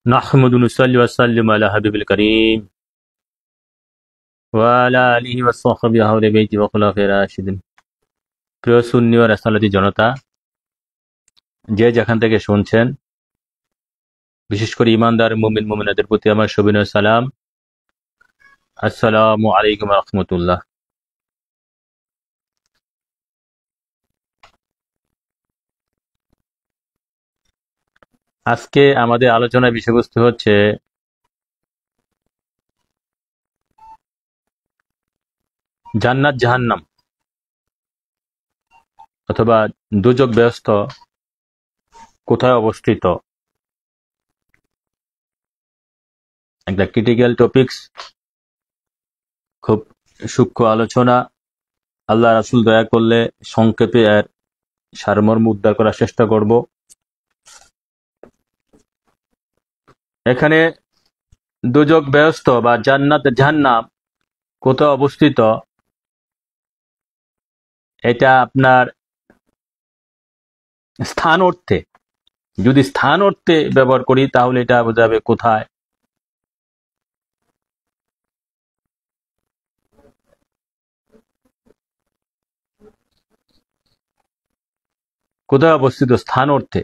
نحمد ونصلي وسلم على حبيب الكريم وعلى آله وصحبه أهل بيته وخلفائه الراشدين। প্রিয় সুন্নি ও রাসূলুল্লাহ জনতা, যে যেখান থেকে শুনছেন, বিশেষ করে ঈমানদার মুমিন মুমিনাদের প্রতি আমার সবিনয় সালাম। আসসালামু আলাইকুম ওয়া রাহমাতুল্লাহ। আজকে আমাদের আলোচনার বিষয়বস্তু হচ্ছে জান্নাত জাহান্নাম অথবা দুজক বেহেশত কোথায় অবস্থিত। একটা ক্রিটিক্যাল টপিকস, খুব সূক্ষ্ম আলোচনা। আল্লাহ রাসূল দয়া করলে সংক্ষেপে এর সারমর্ম উদ্ধার করার চেষ্টা করব। এখানে দুজক বেহেশত বা জান্নাত জাহান্নাম কোথায় অবস্থিত, এটা আপনার স্থান অর্থে, যদি স্থান অর্থে ব্যবহার করি তাহলে এটা বোঝাবে কোথায়। কোথায় অবস্থিত স্থান অর্থে।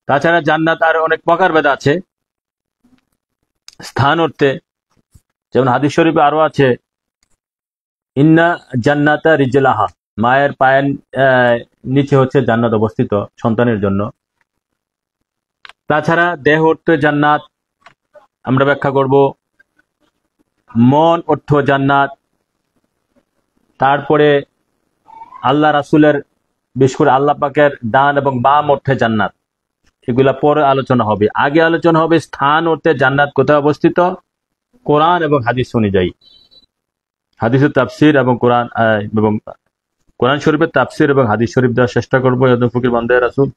তাছাড়া জান্নাত আর অনেক প্রকারভেদ আছে স্থান অর্থে। যেমন হাদিস শরীফে আরো আছে, ইন্না জান্নাতা রিজলাহা, মায়ের পায়ের নিচে হচ্ছে জান্নাত অবস্থিত সন্তানের জন্য। তাছাড়া দেহ অর্থে জান্নাত আমরা ব্যাখ্যা করব, মন অর্থ জান্নাত, তারপরে আল্লাহ রাসূলের, বিশেষ করে আল্লাহ পাকের ডান এবং বাম অর্থে জান্নাত, এগুলা পরে আলোচনা হবে। আগে আলোচনা হবে স্থান অর্থে জান্নাত কোথায় অবস্থিত, কোরআন এবং হাদিস অনুযায়ী। হাদিসের তাফসীর এবং কোরআন শরীফের তাফসীর এবং হাদিস শরীফ দেওয়ার চেষ্টা করবো। ফকির বান্দা রাসূল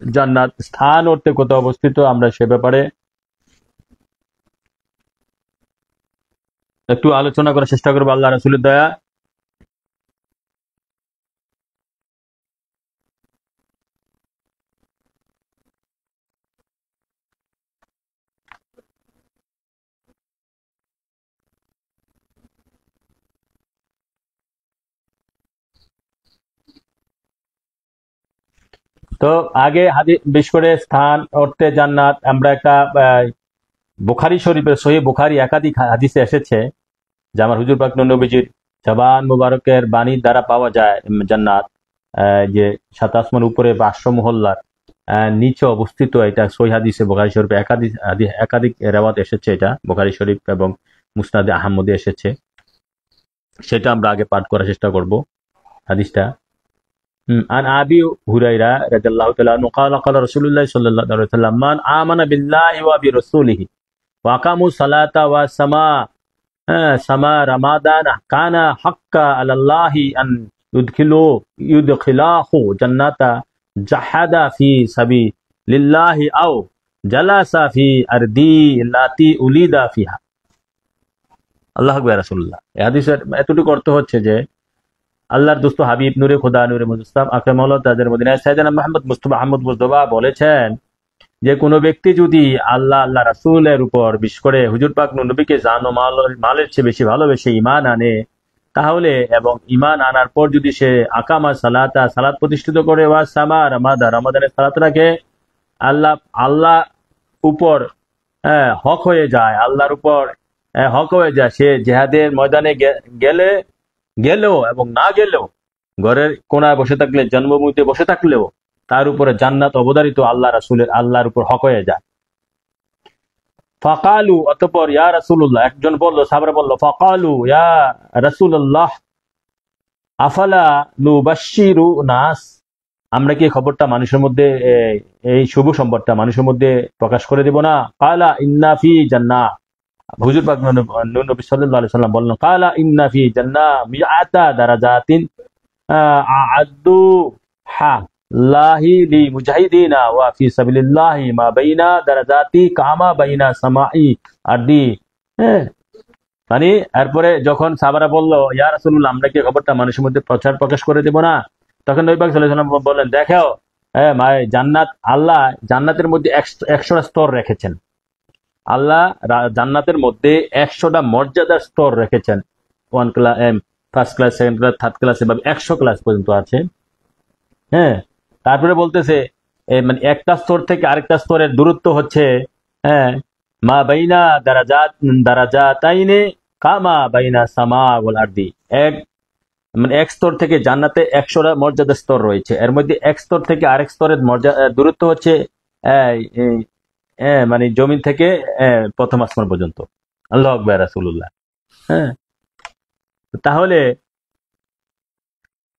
জান্নাত স্থান অর্থে কোথায় অবস্থিত, আমরা সে ব্যাপারে একটু আলোচনা করার চেষ্টা করবো আল্লাহ রাসূলের দয়া। তো আগে বিশেষ করে স্থান অর্থে জান্নাত, আমরা একটা বুখারী শরীফের সহিহ বুখারী একাধিক হাদিসে এসেছে যে আমার হুজুর পাক নবীজির জবান মুবারকের বাণীর দ্বারা পাওয়া যায় জান্নাত যে সাত আসমান উপরে বা আশ্রম মহল্লার নিচে অবস্থিত। এটা সহিহ হাদিসে বুখারী শরীফে একাধিক রেওয়াত এসেছে। এটা বুখারী শরীফ এবং মুসনাদে আহমদে এসেছে। সেটা আমরা আগে পাঠ করার চেষ্টা করব হাদিসটা। عن أبي هريرة رضي الله تعالى عنه قال قال رسول الله صلى الله عليه وسلم من آمن بالله وبرسوله وأقاموا الصلاة وسما رمضان كان حقا على الله أن يدخلاه جنة جحد في سبيل الله أو جلس في أرضي التي ولد فيها। আল্লাহু আকবার। রাসূলুল্লাহ এই হাদিসের এতটুকু অর্থ হচ্ছে যে আল্লাহর দোস্ত হাবিব নূরে খোদা নূরে মুজতাম আকরামুল্লাহ তাদের মদিনায় সাইয়েদনা মুহাম্মদ মুস্তাফা আহমদ মুজতবা বলেছেন যে কোনো ব্যক্তি যদি আল্লাহ রাসূলের উপর, বিশেষ করে হুজুর পাক নবীকে জান ও মালের চেয়ে বেশি ভালোবেসে ঈমান আনে, তাহলে এবং ঈমান আনার পর যদি সে আকামা সালাতা, সালাত প্রতিষ্ঠিত করে, ওয়া সামা রমাদানের সালাত রাখে, আল্লাহ উপর হক হয়ে যায়, আল্লাহর উপর হক হয়ে যায়, সে জিহাদের ময়দানে গেলেও এবং না গেলেও, ঘরের কোনায় বসে থাকলে, জন্মভূমিতে বসে থাকলেও তার উপরে জান্নাত অবধারিত আল্লাহর উপর হক হয়ে যায়। ফাকালু, অতঃপর ইয়া রাসূলুল্লাহ, একজন বলল, সাহাবারা বলল, ফাকালু ইয়া রাসূলুল্লাহ আফালা নুবাশশিরু নাস, আমরা কি খবরটা মানুষের মধ্যে, এই শুভ সংবাদটা মানুষের মধ্যে প্রকাশ করে দেব না? কালা ইন্না ফি জান্নাহ, হুজুর পাক নবী সাল্লাল্লাহু আলাইহি সাল্লাম বললেন, কালা ইন্না ফি জান্নাহ মিআতা দারাজাতিন আ'আদ্দু হা লাহি লি মুজাহিদিনা ওয়া ফি সাবিলিল্লাহি মা বাইনা দারাজাতি কামা বাইনা সামাই আরদি। মানে এরপরে যখন সাহাবারা বলল, ইয়া রাসূলুল্লাহ, আমরা কি খবরটা মানুষের মধ্যে প্রকাশ করে দেব না? তখন নবী পাক সাল্লাল্লাহু আলাইহি ওয়াসাল্লাম বললেন, দেখো জান্নাত, আল্লাহ জান্নাতের মধ্যে 100টা স্তর রেখেছেন। আল্লাহ জান্নাতের মধ্যে 100টা মর্যাদার স্তর রেখেছেন। 1 class, first class, second class, third class, এভাবে 100 ক্লাস পর্যন্ত আছে। হ্যাঁ, তারপরে বলতেছে মানে একটা স্তর থেকে আরেকটা স্তরের দূরত্ব হচ্ছে হ্যাঁ মা বাইনা দারাজাতাইনে কামা বাইনা সামা ওয়াল আরদি। মানে এক স্তর থেকে জান্নাতে 100টা মর্যাদার স্তর রয়েছে, এর মধ্যে এক স্তর থেকে আরেক স্তরের দূরত্ব হচ্ছে মানে জমিন থেকে প্রথম আসমান পর্যন্ত। আল্লাহু আকবার, রাসূলুল্লাহ। হ্যাঁ, তাহলে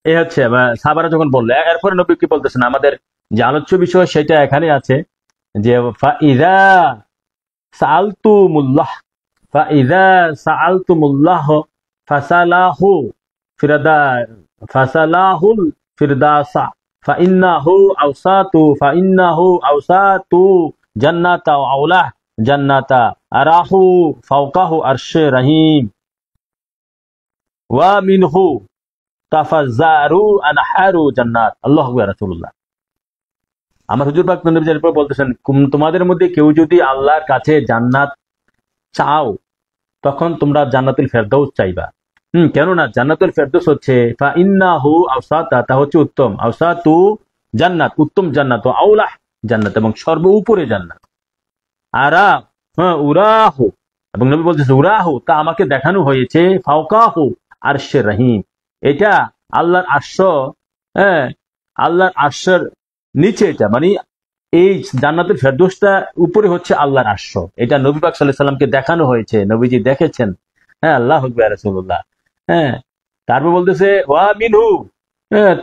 এ হচ্ছে সাহাবারা যখন বললো, এরপরে নবী কি বলতেছেন, আমাদের যে আলোচ্য বিষয় সেটা এখানে আছে যে ফাইযা সাআলতুমুল্লাহ ফাসালাহু ফাসালাহুল ফিরদাসা ফাইন্নাহু আওসাতু জান্নাতা ওয়া আওলাহ জান্নাতা আরাহু ফাওকাহু আরশে রহিম ওয়া মিনহু তাফাজ্জারু আনহারু জান্নাত। আল্লাহু আকবার, রাসূলুল্লাহ। আমার হুজুর পাক নবীর উপর বলতেছেন, তোমাদের মধ্যে কেউ যদি আল্লাহর কাছে জান্নাত চাও তখন তোমরা জান্নাতুল ফেরদৌস চাইবা। কেননা জান্নাতুল ফেরদৌস হচ্ছে ফাইন্নাহু আওসাতা, তা হচ্ছে উত্তম, আওসাতু জান্নাত, উত্তম জান্নাত, ও আওলাহ জান্নাত, এবং সর্ব উপরে জান্নাত। আরা উরাহু, এবং নবী বলতেছে উরাহু, তা আমাকে দেখানো হয়েছে, ফাওকাহু আরশে রহিম, এটা আল্লাহর আরশ, আল্লাহর আরশের নিচে, এটা মানে এই জান্নাতুল ফেরদৌসটা উপরে হচ্ছে আল্লাহর আরশ। এটা নবী পাক সাল্লাল্লাহু আলাইহি সাল্লামকে দেখানো হয়েছে, নবীজি দেখেছেন। হ্যাঁ, আল্লাহু আকবার, রাসূলুল্লাহ। হ্যাঁ, তারপর বলতেছে ওয়া মিনহু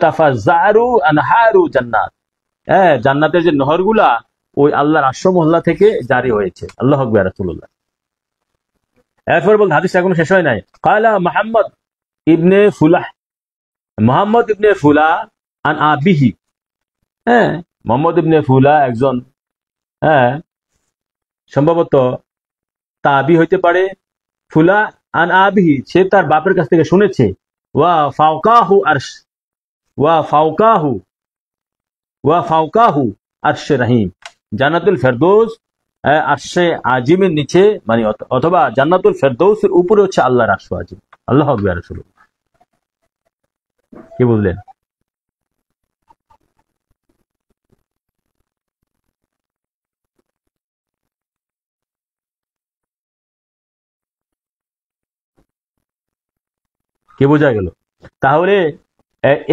তাফাজ্জারু আনহারু জান্নাত, জান্নাতের যে নহরগুলা ওই আল্লাহর আরশ মহল্লা থেকে জারি হয়েছে। আল্লাহু আকবার, রাসূলুল্লাহ। এরপর বল, হাদিস এখনো শেষ হয় নাই। ক্বালা মুহাম্মদ ইবনে ফুলাহ, মুহাম্মদ ইবনে ফুলা আন আবিহি, মোহাম্মদ ইবনে ফুলা একজন সম্ভবত তাবি হইতে পারে। ফুলা আন আবিহি, সে তার বাপের কাছ থেকে শুনেছে। ওয়া ফাওকাহু আরশ, ওয়া ফাওকাহু আরশে রহিম, জান্নাতুল ফেরদৌস আরশে আজিমের নিচে, মানে অথবা জান্নাতুল ফেরদৌসের উপরে হচ্ছে আল্লাহর আরশ আজিম। আল্লাহু আকবার, রাসূলুল্লাহ। কি বুঝলেন? কি বোঝা গেল? তাহলে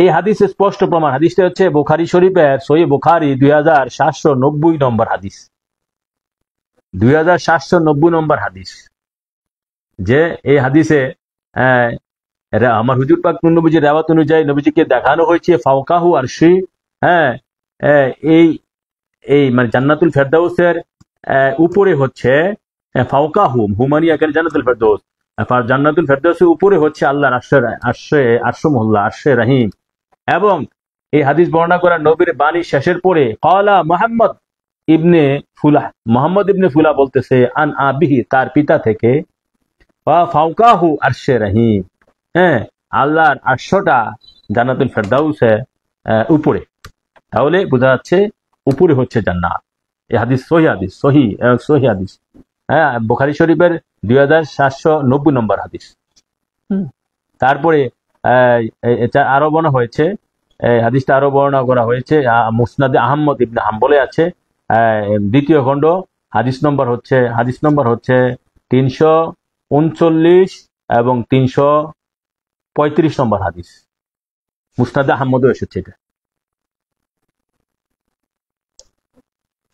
এই হাদিসের স্পষ্ট প্রমাণ, হাদিসটা হচ্ছে বুখারী শরীফের সহিহ বুখারী 2790 নম্বর হাদিস, 2790 নম্বর হাদিস, যে এই হাদিসে আমার হুজুর পাক নবীজির রিওয়ায়াত অনুযায়ী নবীজিকে দেখানো হয়েছে ফাওকাহু আরশি, এই এই মানে জান্নাতুল ফেরদৌসের উপরে হচ্ছে ফাওকাহু, হুমানি এখানে জান্নাতুল ফেরদৌস, জান্নাতুল ফেরদৌসের উপরে হচ্ছে আল্লাহর আরশ মহল্লা, আরশে রহিম। এবং এই হাদিস বর্ণনা করা নবীর বাণী শেষের পরে ক্বালা মুহাম্মদ ইবনে ফুলাহ, মুহাম্মদ ইবনে ফুলা বলতেছে আন আবিহি, তার পিতা থেকে, ওয়া ফাওকাহু আরশে রহিম, আল্লাহর আরশটা জান্নাতুল ফেরদৌসের উপরে। তাহলে বোঝা যাচ্ছে উপরে হচ্ছে জান্নাত। এই হাদিস সহিহ হাদিস, সহিহ হাদিস, বুখারী শরীফের 2790 নম্বর হাদিস। তারপরে আরো বর্ণনা হয়েছে, হাদিসটা আরো বর্ণনা করা হয়েছে মুসনাদে আহমদ ইবনে হাম্বলে আছে, দ্বিতীয় খণ্ড, হাদিস নম্বর হচ্ছে 339 এবং 335 নম্বর হাদিস, মুসনাদে আহমদও এসেছে এটা।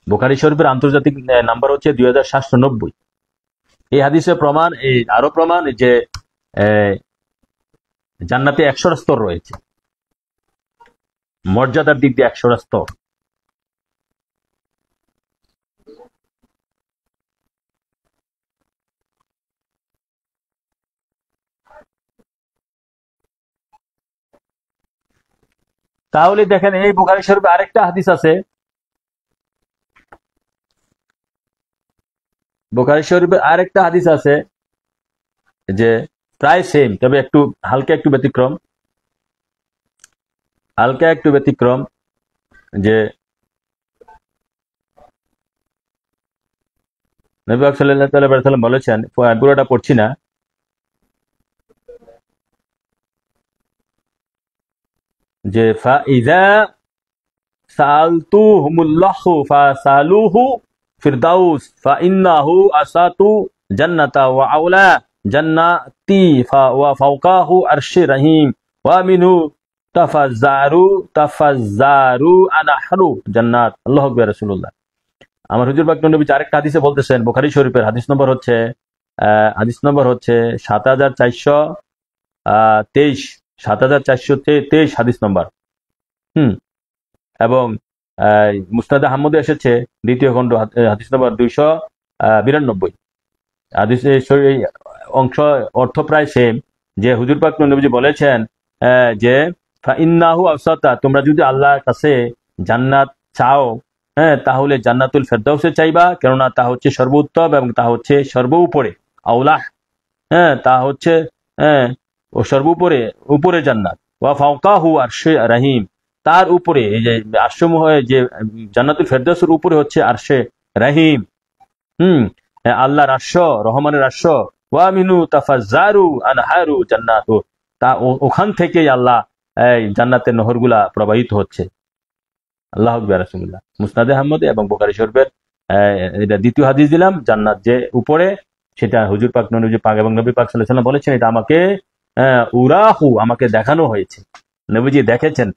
বুখারী শরীফের আন্তর্জাতিক নাম্বার হচ্ছে 2790। এই হাদিসের প্রমাণ, আরো প্রমাণ যে জান্নাতে 100টা স্তর রয়েছে, মর্যাদার দিক দিয়ে 100টা স্তর। তাহলে দেখেন, এই বুখারী শরীফে আরেকটা হাদিস আছে, বুখারী শরীফে আরেকটা হাদিস আছে যে প্রায় সেম, তবে একটু হালকা একটু ব্যতিক্রম। হালকা একটু ব্যতিক্রম, যে নবী পাক সাল্লাল্লাহু আলাইহি ওয়াসাল্লাম বলেছেন, পুরোটা পড়ছি না, যে ফাইযা সালতুহুমুল্লাহু ফাসালুহু ফিরদাউস ফাইন্নাহু আসাতু জান্নাতা ওয়া আউলা জান্নাতি ওয়া ফাওকাহু আরশি রহিম ওয়া মিনহু তাফাজ্জারু আনাহরু জান্নাত। আল্লাহু আকবার। রাসূলুল্লাহ আমার হুজুর পাক নবী আরেকটা হাদিসে বলতেছেন, বুখারী শরীফের হাদিস নম্বর হচ্ছে 7423, 7423 হাদিস নম্বর। এবং মুসনাদে আহমদে এসেছে দ্বিতীয় খণ্ড হাদিস নম্বর 292। হাদিসের অংশ অর্থ প্রায় সেম, যে হুজুর পাক নবীজি বলেছেন যে ফাইন্নাহু আসাতা, তোমরা যদি আল্লাহর কাছে জান্নাত চাও, তাহলে জান্নাতুল ফেরদাউসে চাইবা, কেননা তা হচ্ছে সর্বোত্তম এবং তা হচ্ছে সর্বোপরে, আউলাহ, তা হচ্ছে সর্বোপরে, উপরে জান্নাত, ওয়া ফাওকাহু আরশে রহিম, তার উপরে এই যে আরশসমূহ, যে জান্নাতুল ফেরদাউসের উপরে হচ্ছে আরশে রহিম, আল্লাহর আরশ, রহমানের আরশ, ওয়া মিনু তাফাজ্জারু আনহারু জান্নাত, তা ওখান থেকেই আল্লাহ এই জান্নাতের নহরগুলা প্রবাহিত হচ্ছে। আল্লাহু আকবার। রাসূলুল্লাহ মুসনাদে আহমদ এবং বুখারী শরীফের এটা দ্বিতীয় হাদিস দিলাম, জান্নাত যে উপরে, সেটা হুজুর পাক নবী পাক এবং নবী পাক সাল্লাল্লাহু আলাইহি ওয়াসাল্লাম বলেছেন, এটা আমাকে উরাহু, আমাকে দেখানো হয়েছে। নবীজি দেখেছেন,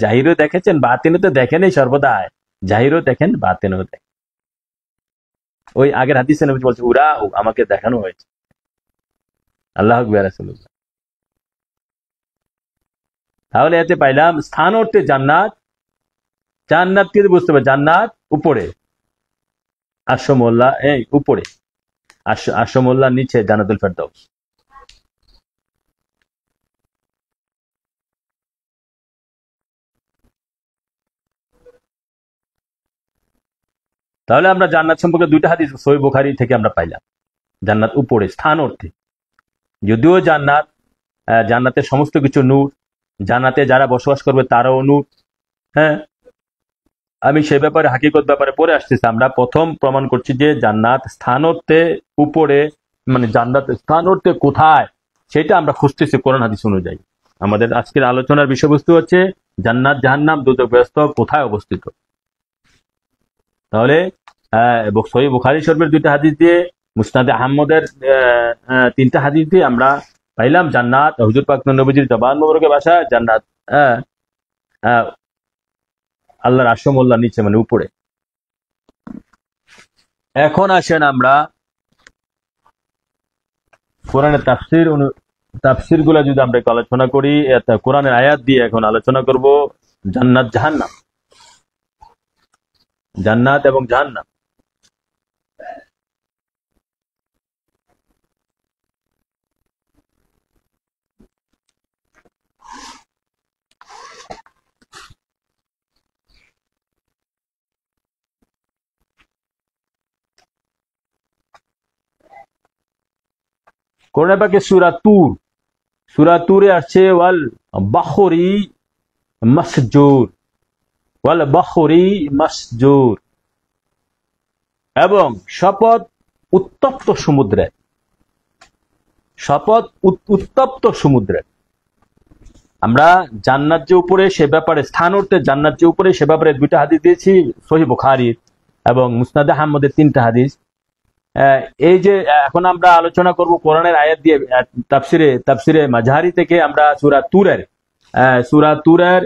জাহিরও দেখেছেন, বাতিনও তো দেখেনই সর্বদা, জাহিরও দেখেন, বাতিনও দেখেন। ওই আগের হাদিসে নবীজি বলছে উরাহু, আমাকে দেখানো হয়েছে। আল্লাহু আকবার। রাসূলুল্লাহ তাহলে এতে পাইলাম স্থান অর্থে জান্নাত, জান্নাত কি বুঝতে হবে, জান্নাত উপরে, আরশ মোল্লা এই উপরে, আরশ মোল্লার নিচে জান্নাতুল ফেরদাউস। তাহলে আমরা জান্নাত সম্পর্কে দুইটা হাদিস সহিহ বুখারী থেকে আমরা পাইলাম, জান্নাত উপরে স্থান অর্থে। যদিও জান্নাতের সমস্ত কিছু নূর, জান্নাতে যারা বসবাস করবে তারাও নূর। আমি সে ব্যাপারে, হাকিকত ব্যাপারে পরে আসতেছি। আমরা প্রথম প্রমাণ করছি যে জান্নাত স্থান অর্থে উপরে, মানে জান্নাত স্থান অর্থে কোথায়, সেটা আমরা খুঁজতেছি কোরআন হাদিস অনুযায়ী। আমাদের আজকের আলোচনার বিষয়বস্তু হচ্ছে জান্নাত, জাহান্নাম, দোজখ, বেহেশত কোথায় অবস্থিত। তাহলে সহিহ বুখারী শরীফের দুইটা হাদিস দিয়ে, মুসনাদে আহমদের 3টা হাদিস দিয়ে আমরা পাইলাম জান্নাত হুজুর পাক নবীজির জবান মোবারকের ভাষা, জান্নাত আল্লাহর আরশ মোল্লার নিচে, মানে উপরে। এখন আসেন আমরা কোরআনের তাফসির গুলা যদি আমরা আলোচনা করি, কোরআনের আয়াত দিয়ে এখন আলোচনা করব জান্নাত জাহান্নাম, জান্নাত এবং জাহান্নাম। কোরআনে পাকে সূরা তুরে আসছে ওয়াল বাখরি মাসজুর, এবং শপথ উত্তপ্ত সমুদ্রে। আমরা জান্নাত যে উপরে সে ব্যাপারে, স্থান অর্থে জান্নাত যে উপরে সে ব্যাপারে দুইটা হাদিস দিয়েছি সহিহ বুখারীর এবং মুসনাদে আহমদের 3টা হাদিস। এই যে এখন আমরা আলোচনা করব কোরআনের আয়াত দিয়ে, তাফসিরে মাঝহারি থেকে আমরা সূরা তুরের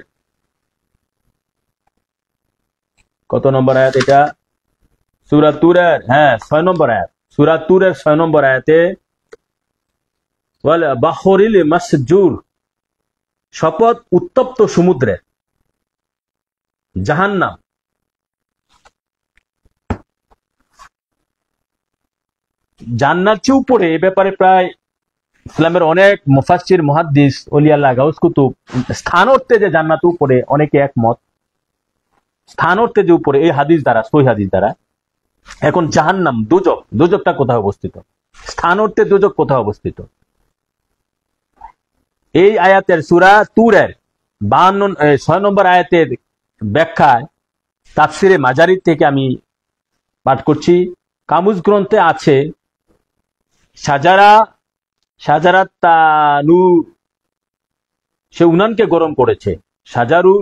কত নম্বর আয়াত এটা, সূরা তুরের 6 নম্বর আয়াত, সূরা তুরের 6 নম্বর আয়াতে ওয়াল বাখরিল মাসজুর, শপথ উত্তপ্ত সমুদ্রে, জাহান্নাম। জান্নাত যে উপরে, এ ব্যাপারে প্রায় ইসলামের অনেক মুফাসসির, মুহাদ্দিস, ওলিয়া আল্লাহ, গাউস কুতুব স্থান অর্থে যে জান্নাত উপরে অনেকে একমত, স্থান অর্থে যে উপরে, এই হাদিস দ্বারা, সহিহ হাদিস দ্বারা। এখন জাহান্নাম, দোজখটা কোথায় অবস্থিত, স্থান অর্থে দোজখ কোথায় অবস্থিত, এই আয়াতের সূরা তুরের 6 নম্বর আয়াতের ব্যাখ্যায় তাফসিরে মাজারি থেকে আমি পাঠ করছি। কামুজ গ্রন্থে আছে সাজারা তানু, সে উনানকে গরম করেছে, সাজারু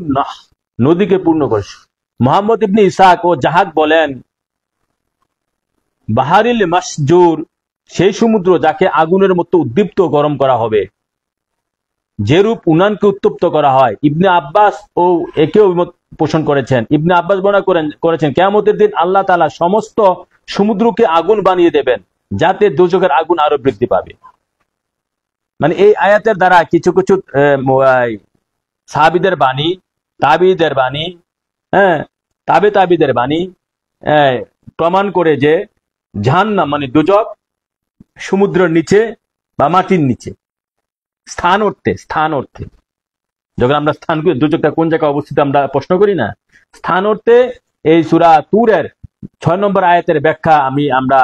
নদীকে পূর্ণ করেছে। মোহাম্মদ ইবনে ইসাক ও জাহাক বলেন বাহারিল মাসজুর সেই সমুদ্র যাকে আগুনের মতো উদ্দীপ্ত গরম করা হবে, যেরূপ উনানকে উত্তপ্ত করা হয়। ইবনে আব্বাস ও একে অভিমত পোষণ করেছেন। ইবনে আব্বাস বর্ণনা করেছেন কিয়ামতের দিন আল্লাহ তাআলা সমস্ত সমুদ্রকে আগুন বানিয়ে দেবেন, যাতে দোজখের আগুন আরো বৃদ্ধি পাবে। মানে এই আয়াতের দ্বারা কিছু কিছু সাহাবীদের বাণী, তাবিঈদের বাণী, তাবিদের বাণী প্রমাণ করে যে জাহান্নাম মানে দোজখ সমুদ্রের নিচে বা মাটির নিচে, স্থান অর্থে যখন আমরা স্থান করি, দোজখটা কোন জায়গায় অবস্থিত আমরা প্রশ্ন করি না, স্থান অর্থে এই সূরা তুরের 6 নম্বর আয়াতের ব্যাখ্যা আমরা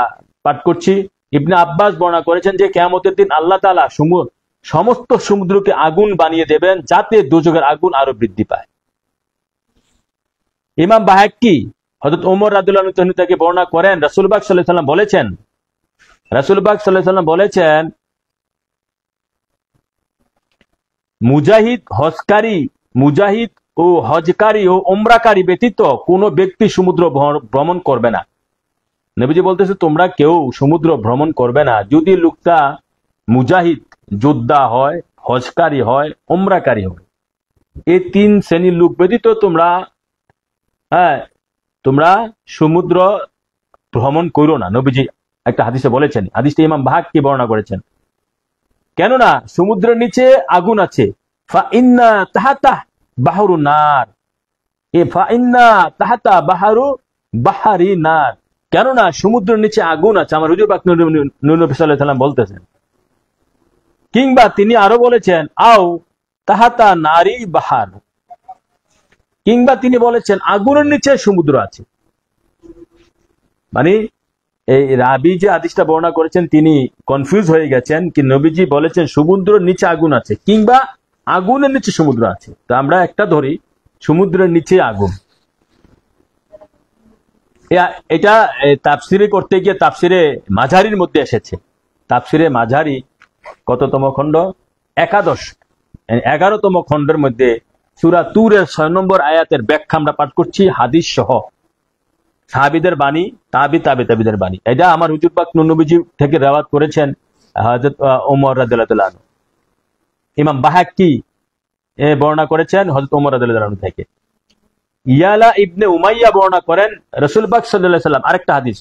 পাঠ করছি। ইবনে আব্বাস বর্ণনা করেছেন যে কিয়ামতের দিন আল্লাহ তাআলা সমস্ত সমুদ্রকে আগুন বানিয়ে দেবেন, যাতে দোজখের আগুন আরো বৃদ্ধি পায়। ইমাম বাহাক্কি হযরত ওমর রাদিয়াল্লাহু আনহু থেকে বর্ণনা করেন রাসূল পাক সাল্লাল্লাহু আলাইহি সাল্লাম বলেছেন মুজাহিদ ও হজকারী ও উমরাকারী ব্যতীত কোনো ব্যক্তি সমুদ্র ভ্রমণ করবে না। নবীজি বলতেছে তোমরা কেউ সমুদ্র ভ্রমণ করবে না যদি লোকটা মুজাহিদ যোদ্ধা হয়, হজকারী হয়, উমরাকারী হয়। এই 3 শ্রেণীর লোক ব্যতীত তোমরা সমুদ্র ভ্রমণ করো না। নবীজি একটা হাদিসে বলেছেন, হাদিসটা ইমাম বাহাক্কি বর্ণনা করেছেন। কেননা সমুদ্রের নিচে আগুন আছে। ফা ইন্না তাহাতা বাহরু নার, ফা ইন্না তাহাতা বাহারি নার, কেননা সমুদ্রের নিচে আগুন আছে। আমার হুজুর পাক নূর নবী সাল্লাল্লাহু আলাইহি ওয়াসাল্লাম বলতেছেন। কিংবা তিনি আরো বলেছেন আও তাহাতা নারি বাহার, কিংবা তিনি বলেছেন আগুনের নিচে সমুদ্র আছে। মানে এই রাবি যে হাদিসটা বর্ণনা করেছেন তিনি কনফিউজ হয়ে গেছেন কি নবীজি বলেছেন সমুদ্রের নিচে আগুন আছে কিংবা আগুনের নিচে সমুদ্র আছে। তো আমরা একটা ধরি সমুদ্রের নিচে আগুন। এটা তাফসিরে করতে গিয়ে তাফসিরে মাঝারির মধ্যে এসেছে। তাফসিরে মাঝারি কততম খণ্ড? 11তম খণ্ডের মধ্যে সূরা তুরের 6 নম্বর আয়াতের ব্যাখ্যা আমরা পাঠ করছি হাদিস সহ, সাহাবীদের বাণী, তাবিদের বাণী। এটা আমার হুজুর পাক নবীজি থেকে রিওয়ায়াত করেছেন হযরত ওমর রাদিয়াল্লাহু আনহু। ইমাম বাহাক্কি বর্ণনা করেছেন হযরত ওমর রাদিয়াল্লাহু আনহু থেকে। ইয়ালা ইবনে উমাইয়া বর্ণনা করেন রাসূল পাক সাল্লাল্লাহু আলাইহি ওয়াসাল্লাম, আরেকটা হাদিস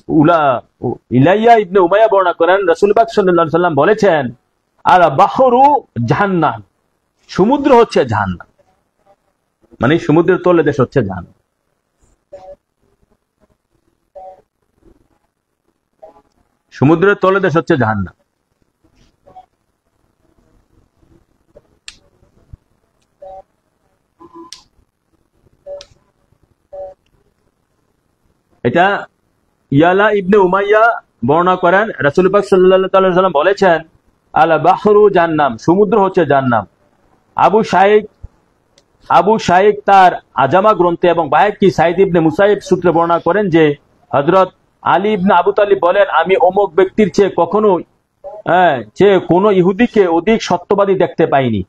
ইলাইয়া ইবনে উমাইয়া বর্ণনা করেন রাসূল পাক সাল্লাল্লাহু আলাইহি ওয়াসাল্লাম বলেছেন আল বাহরু জাহান্নাম, সমুদ্র হচ্ছে জাহান্নাম। মানে সমুদ্রের তলদেশ হচ্ছে জাহান্নাম। সমুদ্রের তলদেশ হচ্ছে জাহান্নাম। এটা ইয়ালা ইবনে উমাইয়া বর্ণনা করেন রাসূল পাক সাল্লাল্লাহু আলাইহি ওয়াসাল্লাম বলেছেন আল বাহরু জাহান্নাম, সমুদ্র হচ্ছে জাহান্নাম। আবু শাইখ তার আজামা গ্রন্থে এবং বাহাক্কি সাইদ ইবনে মুসাইব সূত্রে বর্ণনা করেন যে হযরত আলী ইবনে আবু তালিব বলেন আমি অমুক ব্যক্তির চেয়ে কোনো ইহুদিকে অধিক সত্যবাদী দেখতে পাইনি।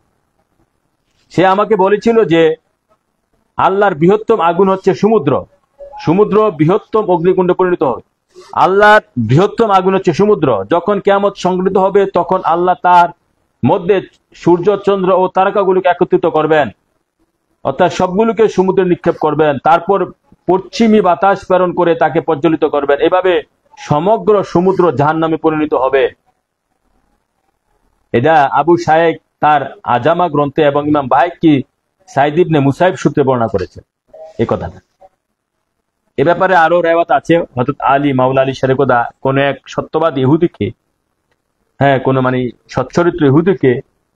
সে আমাকে বলেছিল যে আল্লাহর বৃহত্তম আগুন হচ্ছে সমুদ্র বৃহত্তম অগ্নিকুণ্ডে পরিণত হয়। আল্লাহর বৃহত্তম আগুন হচ্ছে সমুদ্র। যখন কিয়ামত সংঘটিত হবে তখন আল্লাহ তার মধ্যে সূর্য, চন্দ্র ও তারকাগুলোকে একত্রিত করবেন, অর্থাৎ সবগুলোকে সমুদ্রে নিক্ষেপ করবেন। তারপর পশ্চিমী বাতাস প্রেরণ করে তাকে প্রজ্বলিত করবেন। এভাবে সমগ্র সমুদ্র জাহান্নামে পরিণত হবে। এটা আবু শাইখ তার আজামা গ্রন্থে এবং ইমাম বাহাক্কি সাইদ ইবনে মুসাইব সূত্রে বর্ণনা করেছেন এই কথাটা। এ ব্যাপারে আরো রিওয়ায়াত আছে। হযরত আলী মাওলা আলী শরীফদা কোন এক সত্যবাদী ইহুদিকে, কোন মানে সচ্চরিত্র ইহুদিকে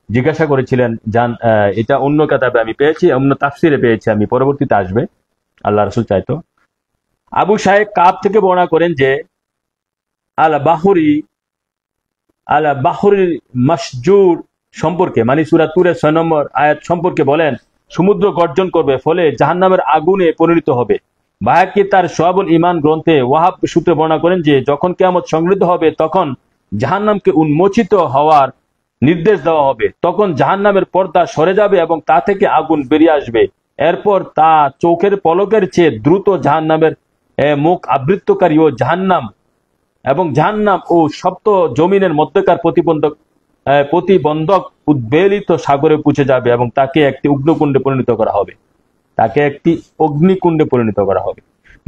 জিজ্ঞাসা করেছিলেন। এটা অন্য কিতাবে আমি পেয়েছি, অন্য তাফসিরে পেয়েছি আমি, পরবর্তীতে আসবে আল্লাহ রাসূল চাইতো। আবু শাইখ কাব থেকে বর্ণনা করেন যে আল বাহরি মাসজুর সম্পর্কে, মানে সূরা তুরের 6 নম্বর আয়াত সম্পর্কে বলেন সমুদ্র গর্জন করবে, ফলে জাহান্নামের আগুনে পরিণত হবে। বায়াকি তার সোয়াবুল ইমান গ্রন্থে ওয়াহাব সূত্রে বর্ণনা করেন যে যখন কিয়ামত সংঘটিত হবে তখন জাহান্নামকে উন্মোচিত হওয়ার নির্দেশ দেওয়া হবে। তখন জাহান্নামের পর্দা সরে যাবে এবং তা থেকে আগুন বেরিয়ে আসবে। এরপর তা চোখের পলকের চেয়ে দ্রুত জাহান্নামের মুখ আবৃত্তকারী ও জাহান্নাম ও সপ্ত জমিনের মধ্যকার প্রতিবন্ধক উদ্বেলিত সাগরে পৌঁছে যাবে এবং তাকে একটি অগ্নিকুণ্ডে পরিণত করা হবে।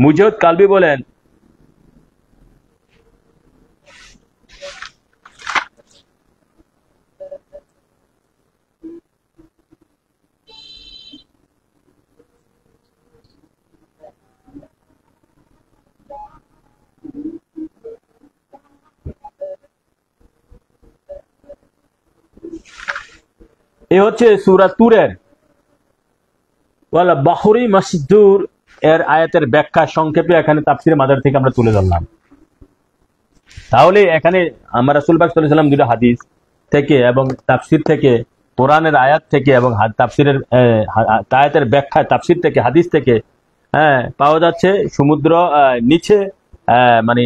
মুজাহিদ কালবি বলেন, এ হচ্ছে সূরা তুরের ওয়ালা বাহরি মাসদুর এর আয়াতের ব্যাখ্যা সংক্ষেপে এখানে তাফসীরে মাদার থেকে আমরা তুলে ধরলাম। তাহলে এখানে আমরা রাসূল পাক সাল্লাল্লাহু আলাইহি ওয়াসাল্লাম দুটো হাদিস থেকে এবং তাফসীর থেকে, কোরআনের আয়াত থেকে এবং তাফসীরের আয়াতের ব্যাখ্যা তাফসীর থেকে, হাদিস থেকে পাওয়া যাচ্ছে সমুদ্র নিচে মানে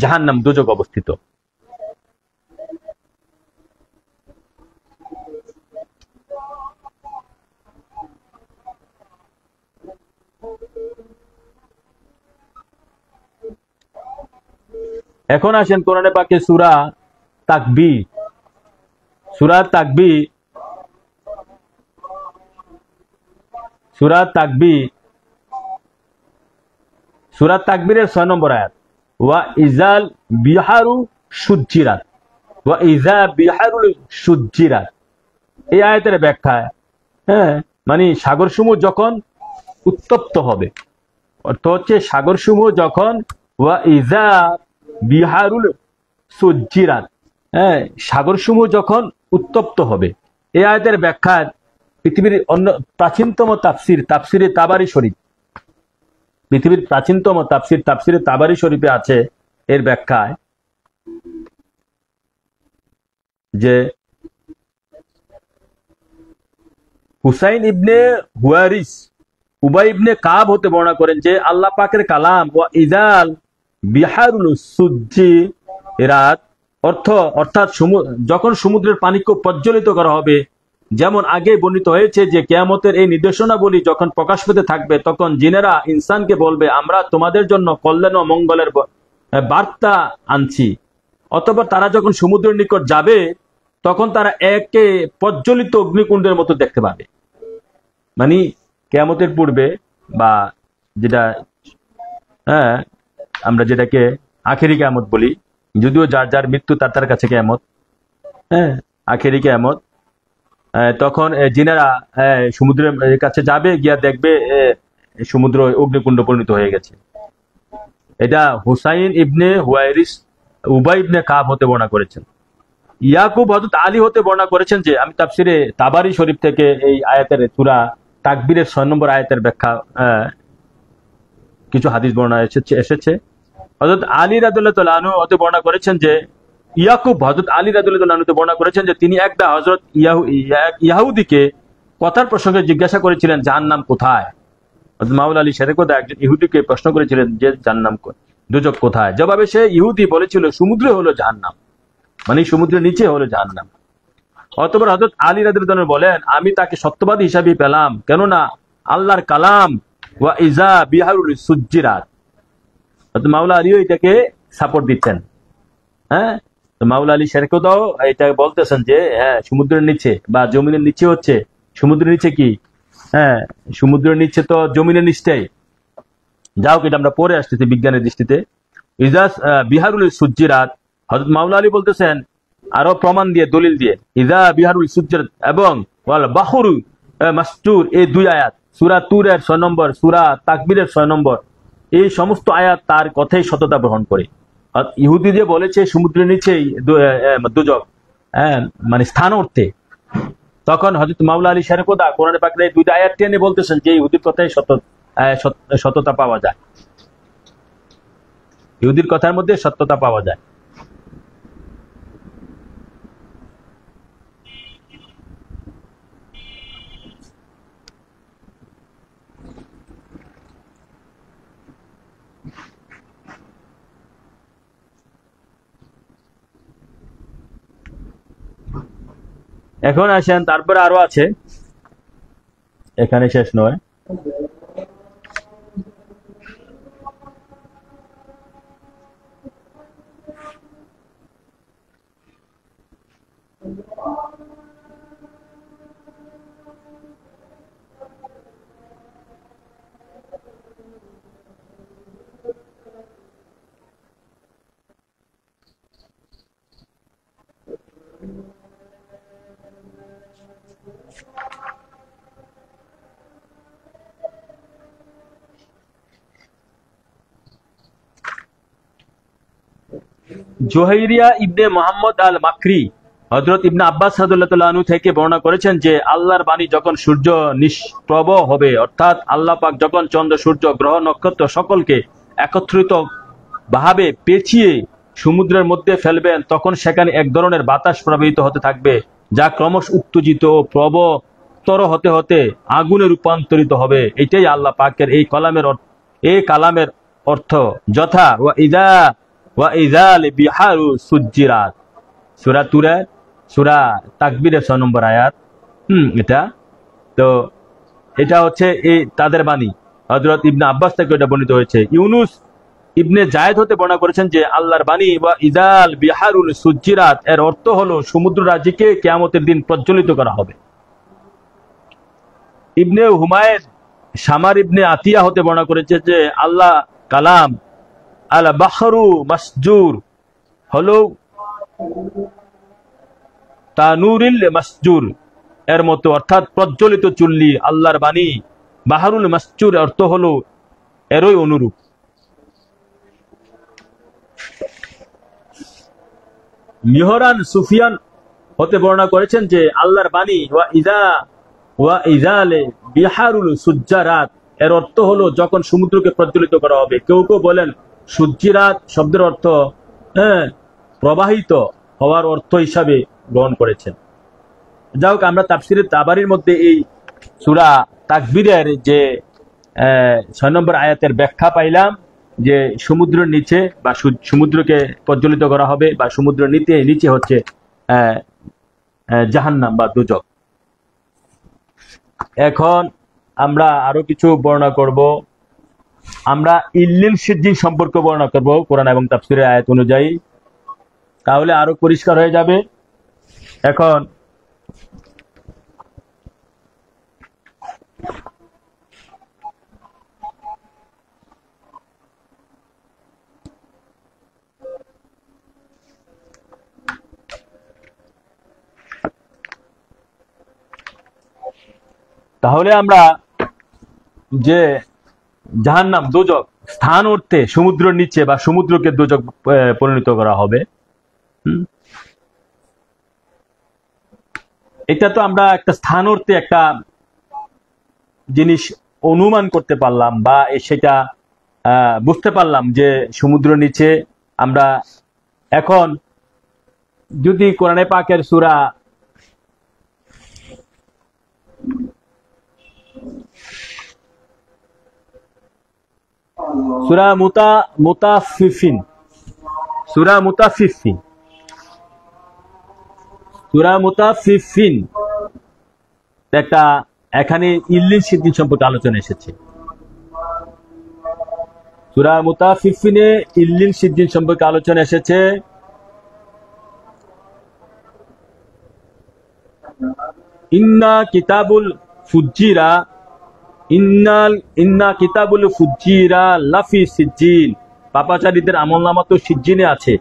জাহান্নাম দুজক অবস্থিত। এখন আসেন কোরআনে পাকে সূরা তাকবীর। সূরা তাকবীরের 6 নম্বর আয়াত, ওয়া ইজাল বিহারু সুজ্জিরাত, ওয়া ইজা বিহারুল সুজ্জিরাত। এই আয়াতের ব্যাখ্যায় মানে সাগরসমূহ যখন উত্তপ্ত হবে, অর্থ হচ্ছে সাগরসমূহ যখন ওয়া ইজা বিহারুল সুজ্জিরাত, সাগরসমূহ যখন উত্তপ্ত হবে। এই আয়াতের ব্যাখ্যায় পৃথিবীর অন্য প্রাচীনতম তাফসিরে তাবারি শরীফ, পৃথিবীর প্রাচীনতম তাফসিরে তাবারি শরীফে আছে এর ব্যাখ্যায় যে হুসাইন ইবনে হুয়ারিস উবাই ইবনে কাব হতে বর্ণনা করেন যে আল্লাহ পাকের কালাম ওয়া ইজাল বিহারুল সুজ্জিরাত অর্থাৎ যখন সমুদ্রের পানিকে প্রজ্বলিত করা হবে, যেমন আগে বর্ণিত হয়েছে যে কিয়ামতের এই নির্দেশনাবলী যখন প্রকাশ পেতে থাকবে তখন জিনেরা ইনসানকে বলবে, আমরা তোমাদের জন্য কল্যাণ ও মঙ্গলের বার্তা আনছি। অতঃপর তারা যখন সমুদ্রের নিকট যাবে তখন তারা একে প্রজ্বলিত অগ্নিকুণ্ডের মতো দেখতে পাবে। মানে কিয়ামতের পূর্বে, বা যেটা আমরা যেটাকে আখেরি কিয়ামত বলি, যদিও যার যার মৃত্যু তার কাছে কিয়ামত, আখেরি কিয়ামত, তখন জিনেরা সমুদ্রের কাছে যাবে, গিয়া দেখবে সমুদ্র অগ্নিকুণ্ড পরিণত হয়ে গেছে। এটা হুসাইন ইবনে হুয়াইরিস উবাই ইবনে কাব হতে বর্ণনা করেছেন। ইয়াকুব হযরত আলী হতে বর্ণনা করেছেন যে আমি তাফসিরে তাবারি শরীফ থেকে এই আয়াতের সূরা তাকবীরের 6 নম্বর আয়াতের ব্যাখ্যা কিছু হাদিস বর্ণনা এসেছে। হযরত আলী রাদিয়াল্লাহু তাআলা আনহু হতে বর্ণনা করেছেন যে ইয়াকুব হযরত আলী রাদিয়াল্লাহু তাআলা আনহু বর্ণনা করেছেন যে তিনি একদা হযরত ইয়াহুদীকে কথার প্রসঙ্গে জিজ্ঞাসা করেছিলেন জাহান্নাম কোথায়। হযরত মাওলা আলী শেরেকোদা একজন ইহুদিকে প্রশ্ন করেছিলেন যে জাহান্নাম দুজক কোথায়। জবাবে সে ইহুদি বলেছিল সমুদ্রে হলো জাহান্নাম, মানে সমুদ্রের নিচে হলো জাহান্নাম। অতঃপর হযরত আলী রাদিয়াল্লাহু আনহু বলেন, আমি তাকে সত্যবাদী হিসাবে পেলাম, কেননা আল্লাহর কালাম ওয়া ইজা বিহারুল সুজ্জিরাত। হযরত মাওলা আলীও এটাকে সাপোর্ট দিচ্ছেন। তো মাওলা আলী শেরেকোদাও এটা বলতেছেন যে সমুদ্রের নিচে বা জমিনের নিচে হচ্ছে, সমুদ্রের নিচে কি সমুদ্রের নিচে তো জমিনের নিচটাই। যাও এটা আমরা পরে আসতেছি বিজ্ঞানের দৃষ্টিতে। ইজা বিহারুল সুজ্জিরাত, হযরত মাওলা আলী বলতেছেন আরো প্রমাণ দিয়ে, দলিল দিয়ে, ইজা বিহারুল সুজ্জিরাত এবং ওয়াল বাহরু মাসজুর, এই দুই আয়াত সূরা তুরের 6 নম্বর, সূরা তাকবীরের 6 নম্বর, এই সমস্ত আয়াত তার কথাই সততা গ্রহণ করে। ইহুদি যে বলেছে সমুদ্রের নিচেই দুজক, মানে স্থান অর্থে, তখন হযরত মাওলা আলী শেরেকোদা কোরআনে পাকের এই দুইটা আয়াত টেনে বলতেছেন যে ইহুদির কথাই সত্যতা পাওয়া যায়, ইহুদির কথার মধ্যে সত্যতা পাওয়া যায়। এখন আসেন, তারপরে আরো আছে, এখানে শেষ নয়। জোহাইরিয়া ইবনে মোহাম্মদ আল মাকরি হযরত ইবনে আব্বাস রাদিয়াল্লাহু আনহু থেকে বর্ণনা করেছেন যে আল্লাহর বাণী যখন সূর্য নিষ্প্রভ হবে, অর্থাৎ আল্লাহ পাক যখন চন্দ্র সূর্য গ্রহ নক্ষত্র সকলকে একত্রিত ভাবে পেঁচিয়ে সমুদ্রের মধ্যে ফেলবেন, তখন সেখানে এক ধরনের বাতাস প্রবাহিত হতে থাকবে, যা ক্রমশ উত্তেজিত ও প্রবলতর হতে হতে আগুনে রূপান্তরিত হবে। এটাই আল্লাহ পাকের এই কালামের অর্থ, যথা ওয়া ইযাল বিহারু সুজ্জিরাত, সূরা তুরা, সূরা তাকবীরের 6 নম্বর আয়াত। এটা তো, এটা হচ্ছে এই তাদের বাণী। হযরত ইবনে আব্বাস থেকে এটা বর্ণিত হয়েছে। ইউনুস ইবনে জায়েদ হতে বর্ণনা করেছেন যে আল্লাহর বাণী ওয়া ইযাল বিহারুল সুজ্জিরাত এর অর্থ হলো সমুদ্র রাজিকে কিয়ামতের দিন প্রজ্বলিত করা হবে। ইবনে হুমায়ুন শামার ইবনে আতিয়া হতে বর্ণনা করেছে যে আল্লাহ কালাম আল বাহরু মাসজুর হলো তানুরিল মাসজুর এর মতো, অর্থাৎ প্রজ্বলিত চুল্লি। আল্লাহর বাণী বাহরুল মাসজুর অর্থ হলো এরই অনুরূপ। মিহরান সুফিয়ান হতে বর্ণনা করেছেন যে আল্লাহর বাণী ওয়া ইযালে বিহারুল সুজ্জারাত এর অর্থ হলো যখন সমুদ্রকে প্রজ্বলিত করা হবে। কেউ কেউ বলেন সুজ্জিরাত শব্দের অর্থ প্রবাহিত হওয়ার অর্থ হিসাবে গ্রহণ করেছেন। যাই হোক, আমরা তাফসিরে তাবারির মধ্যে এই সূরা তাকবীরের যে 6 নম্বর আয়াতের ব্যাখ্যা পাইলাম যে সমুদ্রের নিচে বা সমুদ্রকে প্রজ্বলিত করা হবে, বা সমুদ্রের নিচে হচ্ছে জাহান্নাম বা দোজখ। এখন আমরা আরো কিছু বর্ণনা করব। আমরা ইল্লিন সিজ্জিন সম্পর্কে বর্ণনা করব কোরআন এবং তাফসীরের আয়াত অনুযায়ী, তাহলে আরো পরিষ্কার হয়ে যাবে। এখন তাহলে আমরা যে জাহান্নাম দোজখ স্থান অর্থে সমুদ্রের নিচে বা সমুদ্রকে দোজখ পরিণত করা হবে, এটা তো আমরা একটা স্থান অর্থে একটা জিনিস অনুমান করতে পারলাম, বা সেটা বুঝতে পারলাম যে সমুদ্রের নিচে। আমরা এখন যদি কোরআনে পাকের সূরা মুতাফিফিন একটা, এখানে ইল্লিন সিদ্দিন সম্পর্কে আলোচনা এসেছে। সূরা মুতাফিফিনে ইল্লিন সিদ্দিন সম্পর্কে আলোচনা এসেছে। ইন্না কিতাবুল ফুজ্জিরা লাফি সিজ্জিন, পাপাচারীদের আমলনামা তো সিজ্জিনে আছে।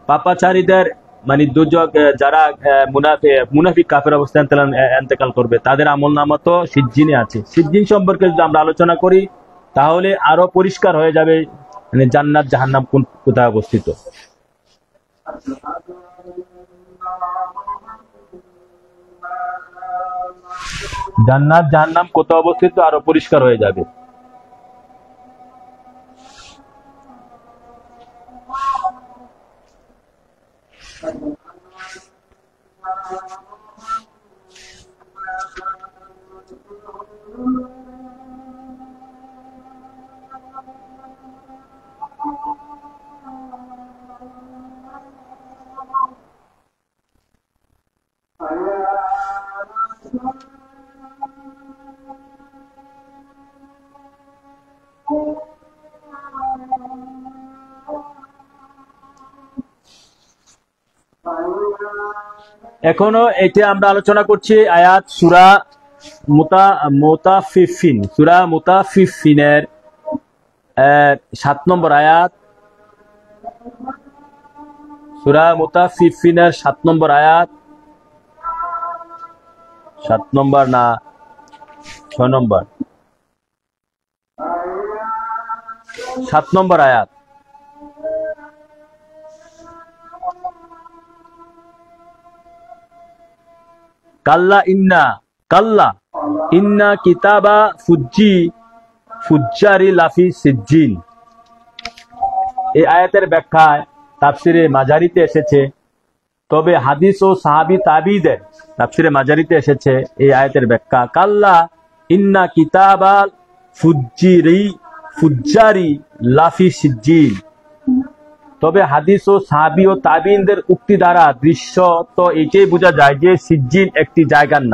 পাপাচারীদের মানে দোজখ, যারা মুনাফিক কাফের অবস্থায় ইন্তেকাল করবে, তাদের আমলনামা তো সিজ্জিনে আছে। সিজ্জিন সম্পর্কে যদি আমরা আলোচনা করি তাহলে আরো পরিষ্কার হয়ে যাবে মানে জান্নাত জাহান্নাম কোথায় অবস্থিত। জান্নাত জাহান্নাম কোথায় অবস্থিত আরো পরিষ্কার হয়ে যাবে। এখনো এটা আমরা আলোচনা করছি আয়াত সূরা মুতাফিফিনের 7 নম্বর আয়াত। সূরা মুতাফিফিনের 7 নম্বর আয়াত, 7 নম্বর না 6 নম্বর, 7 নম্বর আয়াত। কাল্লা ইন্না কিতাবা ফুজ্জারি লাফি সিজ্জিন। এই আয়াতের ব্যাখ্যায় তাফসিরে মাজারিতে এসেছে, তবে হাদিস ও সাহাবী তাবিদের তাফসিরে মাজারিতে এসেছে এই আয়াতের ব্যাখ্যা কাল্লা ইন্না কিতাবা ফুজ্জারি লাফি সিজ্জিন। তবে হাদিস ও সাহাবী ও তাবিনদের উক্তি দ্বারা দৃশ্য তো এটাই বোঝা যায় যে সিজ্জিন একটি জায়গার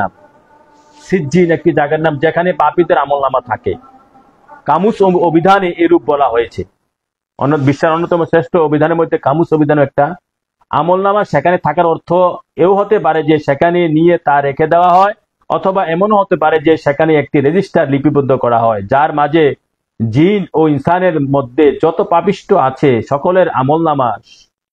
নাম, যেখানে পাপীদের আমলনামা থাকে। কামুস অভিধানে এরূপ বলা হয়েছে। বিশ্বের অন্যতম শ্রেষ্ঠ অভিধানের মধ্যে কামুস অভিধান একটা। আমলনামা সেখানে থাকার অর্থ এও হতে পারে যে সেখানে নিয়ে তা রেখে দেওয়া হয়, অথবা এমনও হতে পারে যে সেখানে একটি রেজিস্টার লিপিবদ্ধ করা হয়, যার মাঝে জিন ও ইনসানের মধ্যে যত পাপিষ্ঠ আছে সকলের আমলনামা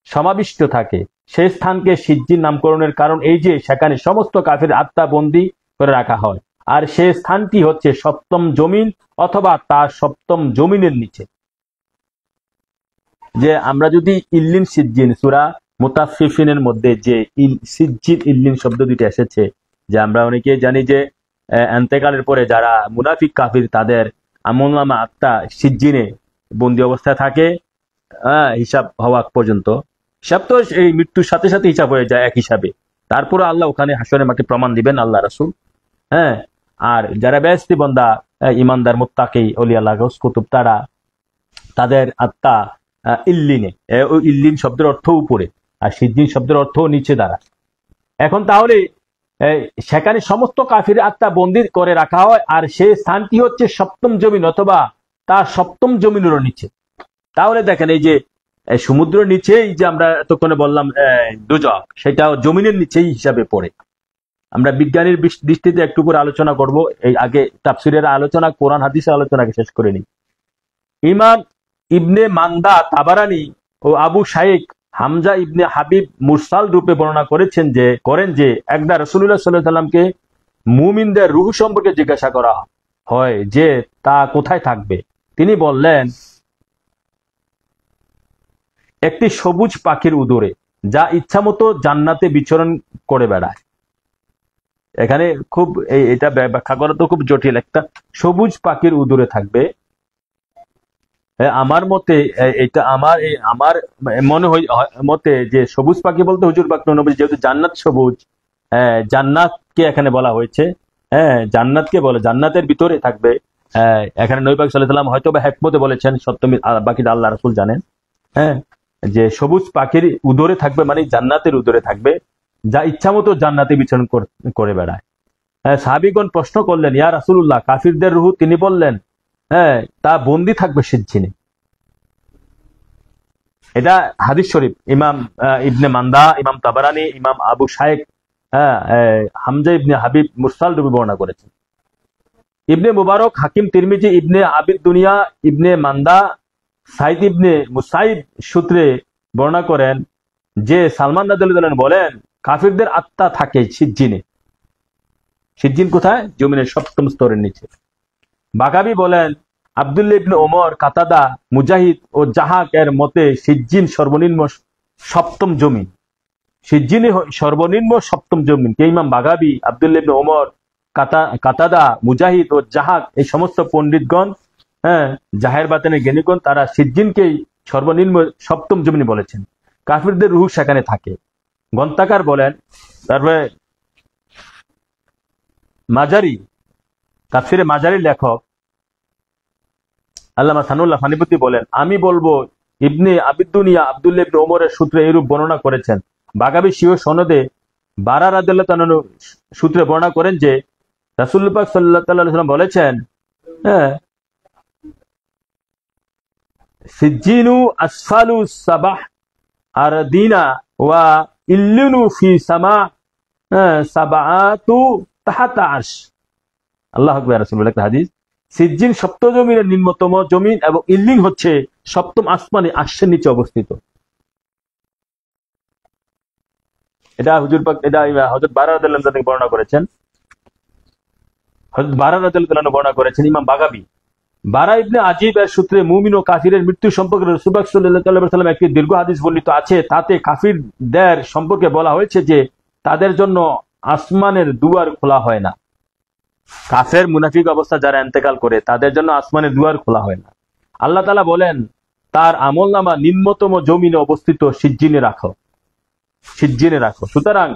সমাবিষ্ট থাকে। সেই স্থানকে সিজ্জিন নামকরণের কারণ এই যে সেখানে সমস্ত কাফির আত্মা বন্দী করে রাখা হয়, আর সেই স্থানটি হচ্ছে সপ্তম জমিন অথবা তার সপ্তম জমিনের নিচে। যে আমরা যদি ইল্লিন সিজ্জিন সূরা মুতাফফিফিনের মধ্যে যে সিজ্জিন ইল্লিন শব্দ দুটো এসেছে, যে আমরা অনেকে জানি যে ইন্তেকালের পরে যারা মুনাফিক কাফির তাদের আমলনামা আত্মা সিজ্জিনে বন্দী অবস্থায় থাকে হিসাব হওয়া পর্যন্ত। হিসাব তো এই মৃত্যুর সাথে সাথে হিসাব হয়ে যায় এক হিসাবে, তারপরে আল্লাহ ওখানে হাসরের মাঠে প্রমাণ দিবেন আল্লাহ রাসূল। আর যারা বেহেশতি বান্দা ইমানদার মুত্তাকি ওলি আল্লাহ গাউস কুতুব তারা তাদের আত্মা ইল্লিনে, ওই ইল্লিন শব্দের অর্থ উপরে আর সিজ্জিন শব্দের অর্থ নিচে দ্বারা। এখন তাহলে সেখানে সমস্ত কাফির আত্মা বন্দী করে রাখা হয়, আর সেই স্থানটি হচ্ছে সপ্তম জমিন অথবা তার সপ্তম জমিনেরও নিচে। তাহলে দেখেন এই যে সমুদ্র নিচেই যে আমরা এতক্ষণে বললাম দোজখ, সেটা জমিনের নিচেই হিসাবে পড়ে। আমরা বিজ্ঞানীর দৃষ্টিতে একটু করে আলোচনা করব, এই আগে তাফসীরের আলোচনা, কোরআন হাদিসের আলোচনাকে শেষ করে নিই। ইমাম ইবনে মান্দা তাবারানি ও আবু শাইখ হামজা ইবনে হাবিব মুরসাল রূপে বর্ণনা করেন যে একদা রাসূলুল্লাহ সাল্লাল্লাহু আলাইহি ওয়াসাল্লামকে মুমিনদের রূহ সম্পর্কে জিজ্ঞাসা করা হয় যে তা কোথায় থাকবে। তিনি বললেন, একটি সবুজ পাখির উদরে, যা ইচ্ছামতো জান্নাতে বিচরণ করে বেড়ায়। এখানে খুব এটা ব্যাখ্যা করা তো খুব জটিল। একটা সবুজ পাখির উদরে থাকবে, আমার মতে এটা আমার মনে হয় মতে যে সবুজ পাখি বলতে হুজুর পাক নবী যেহেতু জান্নাত সবুজ, জান্নাতকে এখানে বলা হয়েছে, জান্নাতকে বলে জান্নাতের ভিতরে থাকবে। এখানে নবী পাক সাল্লাল্লাহু আলাইহি ওয়াসাল্লাম হয়তো বা হিকমতে বলেছেন, সত্যমি বাকি আল্লাহ রাসূল জানেন। যে সবুজ পাখির উদরে থাকবে মানে জান্নাতের উদরে থাকবে, যা ইচ্ছামতো জান্নাতে বিচরণ করে বেড়ায়। সাহাবীগণ প্রশ্ন করলেন, ইয়া রাসূলুল্লাহ, কাফিরদের রূহ? তিনি বললেন, তা বন্দী থাকবে সিজ্জিনে। এটা হাদিস শরীফ ইমাম ইবনে মান্দা, ইমাম তাবারানি, ইমাম আবু শাইখ হামজা ইবনে হাবিব মুরসাল রূপে বর্ণনা করেছেন। ইবনে মুবারক, হাকিম, তিরমিজি, ইবনে আবিদ দুনিয়া, ইবনে মান্দা, সাইদ ইবনে মুসাইব সূত্রে বর্ণনা করেন যে সালমান রাদিয়াল্লাহু আনহু বলেন, কাফিরদের আত্মা থাকে সিজ্জিনে। সিজ্জিন কোথায়? জমিনের সপ্তম স্তরের নিচে। বাগাবী বলেন, আব্দুল্লাহ ইবনে ওমর, কাতাদা, মুজাহিদ ও জাহাক এর মতে সিজ্জিন সর্বনিম্ন সপ্তম জমিন। সিজ্জিনে সর্বনিম্ন সপ্তম জমিন। কে? ইমাম বাগাবী, আব্দুল্লাহ ইবনে ওমর, কাতাদা, মুজাহিদ ও জাহাক, এই সমস্ত পণ্ডিতগণ, জাহের বাতেনের জ্ঞানীগণ, তারা সিজ্জিনকেই সর্বনিম্ন সপ্তম জমিন বলেছেন। কাফিরদের রূহ সেখানে থাকে। গ্রন্থাকার বলেন, তারপরে মাজারি, তাফসিরে মাজারির লেখক আল্লামা সানুল্লাহ ফানিপতি বলেন, আমি বলবো ইবনে আবিদ দুনিয়া আব্দুল্লাহ ইবনে ওমরের সূত্রে এরূপ বর্ণনা করেছেন। বাগাবী স্বীয় সনদে বারা রাদিয়াল্লাহু আনহু সূত্রে বর্ণনা করেন যে রাসূলুল্লাহ পাক সাল্লাল্লাহু আলাইহি ওয়াসাল্লাম বলেছেন, সিজ্জিনু আসফালু সাবাহ আরদিনা ওয়া ইল্লুনু ফি সামা সাবাআতু তাহাতা আরশ। আল্লাহু আকবার। রাসূলুল্লাহ একটা হাদিস, সিজ্জিন সপ্তম জমিনের নিম্নতম জমিন এবং ইল্লিন হচ্ছে সপ্তম আসমানে আরশের নিচে অবস্থিত। এটা হুজুর পাক, এটা হযরত বারা রাদিয়াল্লাহু আনহু বর্ণনা করেছেন। হযরত বারা রাদিয়াল্লাহু আনহু বর্ণনা করেছেন ইমাম বাগাবী। বারা ইবনে আজিব এর সূত্রে মুমিন ও কাফিরের মৃত্যু সম্পর্কে রাসূলুল্লাহ সাল্লাল্লাহু আলাইহি ওয়াসাল্লাম একটি দীর্ঘ হাদিস বর্ণিত আছে। তাতে কাফিরদের সম্পর্কে বলা হয়েছে যে তাদের জন্য আসমানের দুয়ার খোলা হয় না। কাফের মুনাফিক অবস্থা যারা ইন্তেকাল করে তাদের জন্য আসমানের দুয়ার খোলা হয় না। আল্লাহ তাআলা বলেন তার আমলনামা নিম্নতম জমিনে অবস্থিত সিজ্জিনে রাখো, সিজ্জিনে রাখো। সুতরাং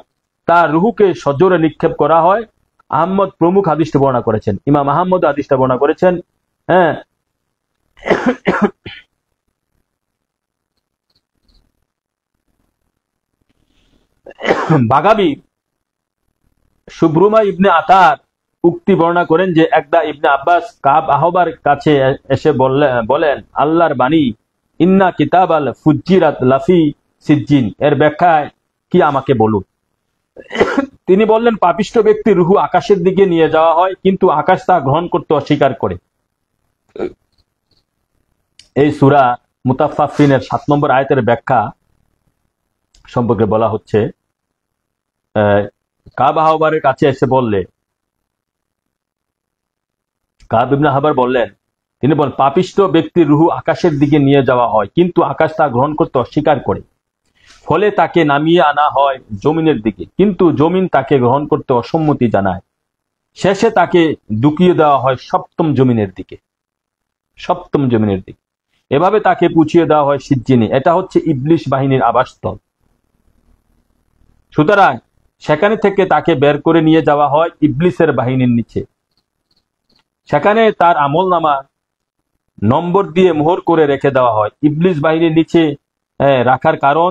তার রুহুকে সজোরে নিক্ষেপ করা হয়। আহমদ প্রমুখ হাদিসটি বর্ণনা করেছেন, ইমাম আহমদ হাদিসটা বর্ণনা করেছেন। হ্যাঁ, বাগাবী সুব্রুমা ইবনে আতার উক্তি বর্ণনা করেন যে একদা ইবনে আব্বাস কাব আহবার কাছে এসে বলেন আল্লাহর বাণী ইন্না কিতাব আল ফুজ্জিরাত লাফি সিজ্জিন এর ব্যাখ্যায় কি আমাকে বলুন। তিনি বললেন পাপিষ্ঠ ব্যক্তির রুহু আকাশের দিকে নিয়ে যাওয়া হয়, কিন্তু আকাশ তা গ্রহণ করতে অস্বীকার করে। এই সূরা মুতাফফিফিনের 7 নম্বর আয়াতের ব্যাখ্যা সম্পর্কে বলা হচ্ছে, কাব আহবারের কাছে এসে বললে, কাব ইবনে আহবার বললেন, তিনি বলেন পাপিষ্ঠ ব্যক্তির রুহু আকাশের দিকে নিয়ে যাওয়া হয়, কিন্তু আকাশ তা গ্রহণ করতে অস্বীকার করে। ফলে তাকে নামিয়ে আনা হয় জমিনের দিকে, কিন্তু জমিন তাকে গ্রহণ করতে অসম্মতি জানায়। শেষে তাকে ঢুকিয়ে দেওয়া হয় সপ্তম জমিনের দিকে, সপ্তম জমিনের দিকে। এভাবে তাকে পুছিয়ে দেওয়া হয় সিজ্জিনে। এটা হচ্ছে ইবলিশ বাহিনীর আবাসস্থল। সুতরাং সেখানে থেকে তাকে বের করে নিয়ে যাওয়া হয় ইবলিসের বাহিনীর নিচে। সেখানে তার আমলনামা নম্বর দিয়ে মোহর করে রেখে দেওয়া হয়। ইবলিস বাহিনীর নিচে রাখার কারণ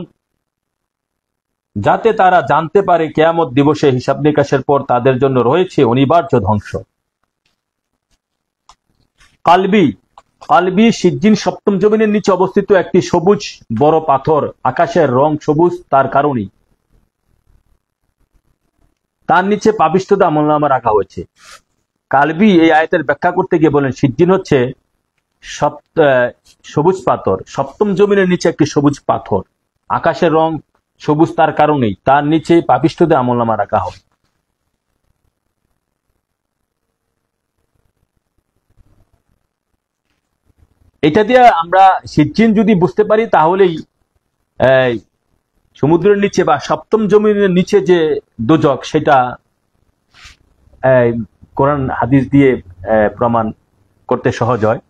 যাতে তারা জানতে পারে কিয়ামত দিবসে হিসাব নিকাশের পর তাদের জন্য রয়েছে অনিবার্য ধ্বংস। কালবি, কালবি সিজ্জিন সপ্তম জমিনের নিচে অবস্থিত একটি সবুজ বড় পাথর। আকাশের রং সবুজ তার কারণেই তার নিচে পাপিষ্ঠদের আমলনামা রাখা হয়েছে। কালবি এই আয়াতের ব্যাখ্যা করতে গিয়ে বলেন সিজ্জিন হচ্ছে সবুজ পাথর। সপ্তম জমিনের নিচে একটি সবুজ পাথর, আকাশের রং সবুজ তার কারণেই তার নিচে পাপিষ্ঠদের আমলনামা রাখা হয়। এটা দিয়ে আমরা সিজ্জিন যদি বুঝতে পারি তাহলেই সমুদ্রের নিচে বা সপ্তম জমিনের নিচে যে দোজক সেটা কোরআন হাদিস দিয়ে প্রমাণ করতে সহজ হয়।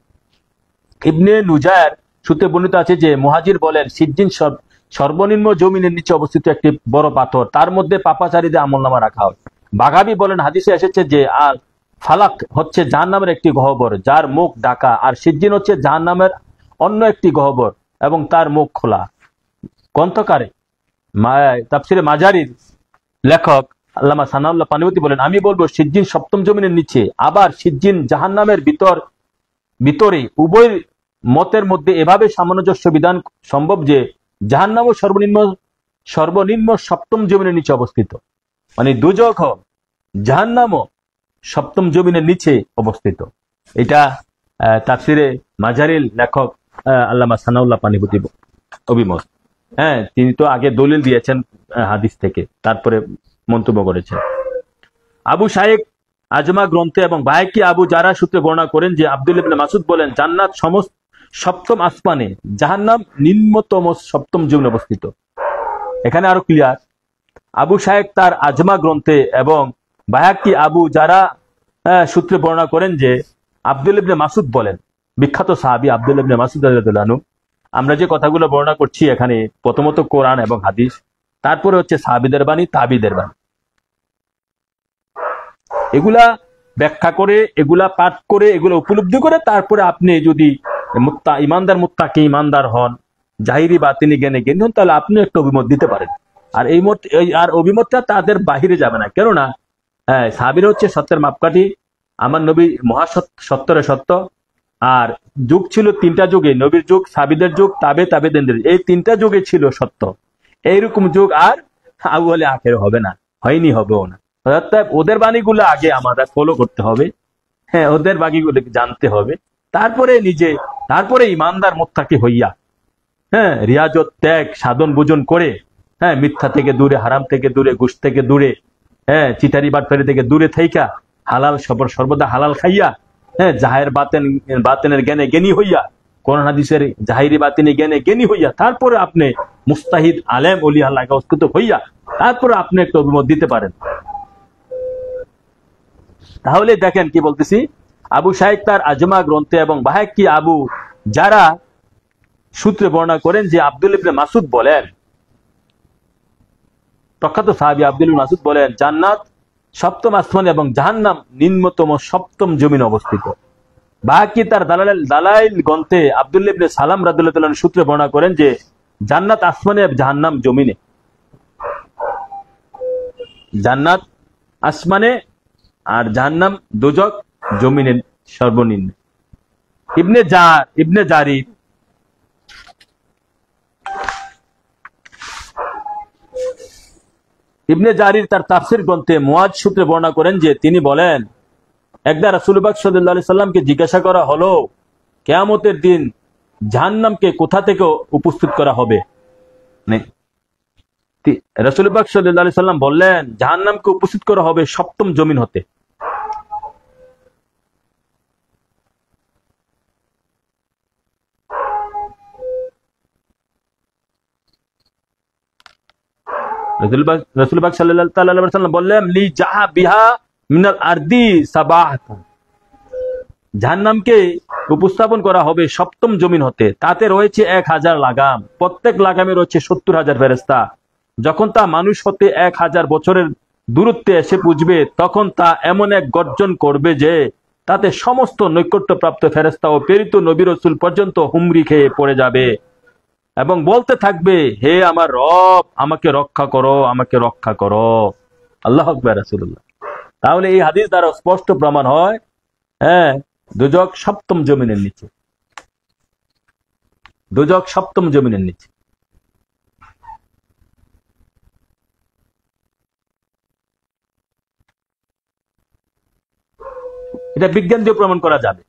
ইবনে নুজায়ের সূত্রে বর্ণিত আছে যে মুহাজির বলেন সিজ্জিন সর্বনিম্ন জমিনের নিচে অবস্থিত একটি বড় পাথর, তার মধ্যে পাপাচারীদের আমলনামা রাখা হয়। বাগাবী বলেন হাদিসে এসেছে যে আর ফালাক হচ্ছে জাহান্নামের একটি গহ্বর যার মুখ ঢাকা, আর সিজ্জিন হচ্ছে জাহান্নামের অন্য একটি গহ্বর এবং তার মুখ খোলা। গ্রন্থকারে তাফসিরে মাজারির লেখক আল্লামা সানাউল্লাহ পানিপতি বলেন আমি বলবো সিজ্জিন সপ্তম জমিনের নিচে, আবার সিজ্জিন জাহান্নামের ভিতরে। উভয় মতের মধ্যে এভাবে সামঞ্জস্য বিধান সম্ভব যে জাহান্নামও সর্বনিম্ন সপ্তম জমিনের নিচে অবস্থিত, মানে দুজক জাহান্নামও সপ্তম জমিনের নিচে অবস্থিত। এটা তাফসিরে মাজারির লেখক আল্লামা সানাউল্লাহ পানিপতি অভিমত। হ্যাঁ, তিনি তো আগে দলিল দিয়েছেন হাদিস থেকে, তারপরে মন্তব্য করেছেন। আবু শাইখ আজমা গ্রন্থে এবং বাইহাকি আবু জারা সূত্রে বর্ণনা করেন যে আব্দুল্লাহ ইবনে মাসউদ বলেন জান্নাত সমস্ত সপ্তম আসমানে, জাহান্নাম নিম্নতম সপ্তম জমিনে অবস্থিত। এখানে আরো ক্লিয়ার। আবু শাইখ তার আজমা গ্রন্থে এবং বাইহাকি আবু জারা সূত্রে বর্ণনা করেন যে আব্দুল্লাহ ইবনে মাসউদ বলেন, বিখ্যাত সাহাবী আব্দুল্লাহ ইবনে মাসউদ রাদিয়াল্লাহু আনহু। আমরা যে কথাগুলো বর্ণনা করছি এখানে প্রথমত কোরআন এবং হাদিস, তারপরে হচ্ছে সাহাবীদের বাণী, তাবিদের বাণী। এগুলা ব্যাখ্যা করে, এগুলা পাঠ করে, এগুলো উপলব্ধি করে তারপরে আপনি যদি ইমানদার মুত্তাকি ইমানদার হন, জাহিরি বাতিনি জ্ঞানে জ্ঞানী হন, তাহলে আপনি একটা অভিমত দিতে পারেন। আর এই মত আর অভিমতটা তাদের বাহিরে যাবে না। কেননা সাহাবীরা হচ্ছে সত্যের মাপকাঠি। আমার নবী মহাসত্যের সত্য। আর যুগ ছিল তিনটা যুগে, নবীর যুগ, সাহাবীদের যুগ, তাবেঈনদের। এই তিনটা যুগে ছিল সত্য। এইরকম যুগ আর আউয়ালে আখের হবে না, হয়নি, হবেও না। অর্থাৎ ওদের বাণীগুলো আগে আমাদের ফলো করতে হবে, হ্যাঁ, ওদের বাণীগুলো জানতে হবে, তারপরে ইমানদার মুত্তাকি হইয়া, হ্যাঁ, রিয়াজত ত্যাগ সাধন ভোজন করে, হ্যাঁ, মিথ্যা থেকে দূরে, হারাম থেকে দূরে, ঘুষ থেকে দূরে, হ্যাঁ, চিটারি বাটপারি থেকে দূরে থাইকা হালাল সর্বদা হালাল খাইয়া, হ্যাঁ, জাহের বাতেনের জ্ঞানে জ্ঞানী হইয়া, কোরআন হাদিসের জাহিরি বাতিনি জ্ঞানে জ্ঞানী হইয়া, তারপরে আপনি মুস্তাহিদ আলেম ওলি আল্লাহ হইয়া তারপরে আপনি একটা অভিমত দিতে পারেন। তাহলে দেখেন কি বলতেছি, আবু শাইখ তার আজমা গ্রন্থে এবং বাহাক্কি আবু যারা সূত্রে বর্ণনা করেন যে আব্দুল ইবনে মাসুদ বলেন, প্রখ্যাত সাহাবী আব্দুল ইবনে মাসুদ বলেন, জান্নাত সপ্তম আসমান এবং জাহান্নাম নিম্নতম সপ্তম জমিনে অবস্থিত। বাহাক্কি তার দালাইল গ্রন্থে আব্দুল্লাহ ইবনে সালাম রাদিয়াল্লাহু তাআলা সূত্রে বর্ণনা করেন যে জান্নাত আসমানে, জাহান্নাম জমিনে। জান্নাত আসমানে আর জাহান্নাম দোজক জমিনে সর্বনিম্ন। ইবনে জারির তার তাফসীর গ্রন্থে মুয়াজ সূত্রে বর্ণনা করেন যে তিনি বলেন, একদা রাসূলুল্লাহ সাল্লাল্লাহু আলাইহি সাল্লামকে জিজ্ঞাসা করা হলো, কিয়ামতের দিন জাহান্নামকে কোথা থেকে উপস্থিত করা হবে? রাসূলুল্লাহ সাল্লাল্লাহু আলাইহি সাল্লাম বললেন, জাহান্নামকে উপস্থিত করা হবে সপ্তম জমিন হতে। রাসূলুল্লাহ সাল্লাল্লাহু আলাইহি সাল্লাম বললেন, লি জাহা বিহা মিনাল আরদি সাবাহাতান, জাহান্নামকে উপস্থাপন করা হবে সপ্তম জমিন হতে, তাতে রয়েছে 1000 লাগাম, প্রত্যেক লাগামে রয়েছে 70,000 ফেরেশতা। যখন তা মানুষ হতে 1000 বছরের দূরত্বে এসে পুজবে, তখন তা এমন এক গর্জন করবে যে তাতে সমস্ত নৈকট্যপ্রাপ্ত ফেরেশতা ও প্রেরিত নবী রাসূল পর্যন্ত হুমড়ি খেয়ে পড়ে যাবে এবং বলতে থাকবে, হে আমার রব, আমাকে রক্ষা করো, আমাকে রক্ষা করো। আল্লাহু আকবার। রাসূলুল্লাহ। তাহলে এই হাদিস দ্বারা স্পষ্ট প্রমাণ হয়, হ্যাঁ, দোজক সপ্তম জমিনের নিচে, দোজক সপ্তম জমিনের নিচে। এটা বিজ্ঞান দিয়ে প্রমাণ করা যাবে,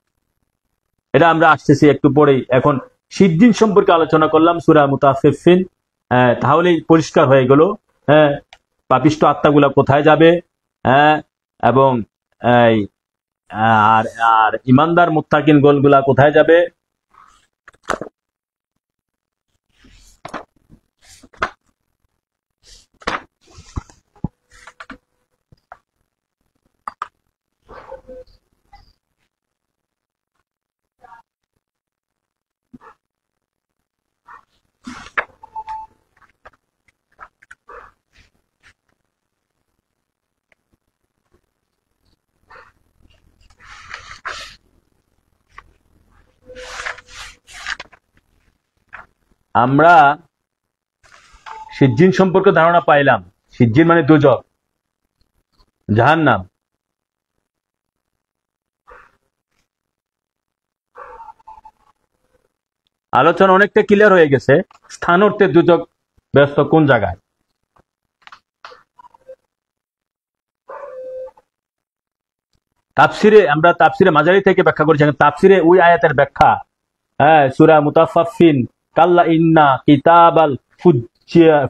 এটা আমরা আসতেছি একটু পরেই। এখন সিজ্জিন সম্পর্কে আলোচনা করলাম, সূরা মুতাফফিফিন, তাহলেই পরিষ্কার হয়ে গেল, হ্যাঁ, পাপিষ্ঠ আত্মাগুলা কোথায় যাবে, হ্যাঁ, এবং আর ইমানদার মুত্তাকিন গোলগুলা কোথায় যাবে। আমরা সিজ্জিন সম্পর্কে ধারণা পাইলাম, সিজ্জিন মানে দোজক, জাহান্নাম। আলোচনা অনেকটা ক্লিয়ার হয়ে গেছে, স্থান অর্থে দোজক ব্যস্ত কোন জায়গায়। তাফসিরে আমরা তাফসিরে মাজারি থেকে ব্যাখ্যা করেছি, তাফসিরে ওই আয়াতের ব্যাখ্যা, হ্যাঁ, সূরা মুতাফফিফিন, কাল্লা ইন্না কিতাবাল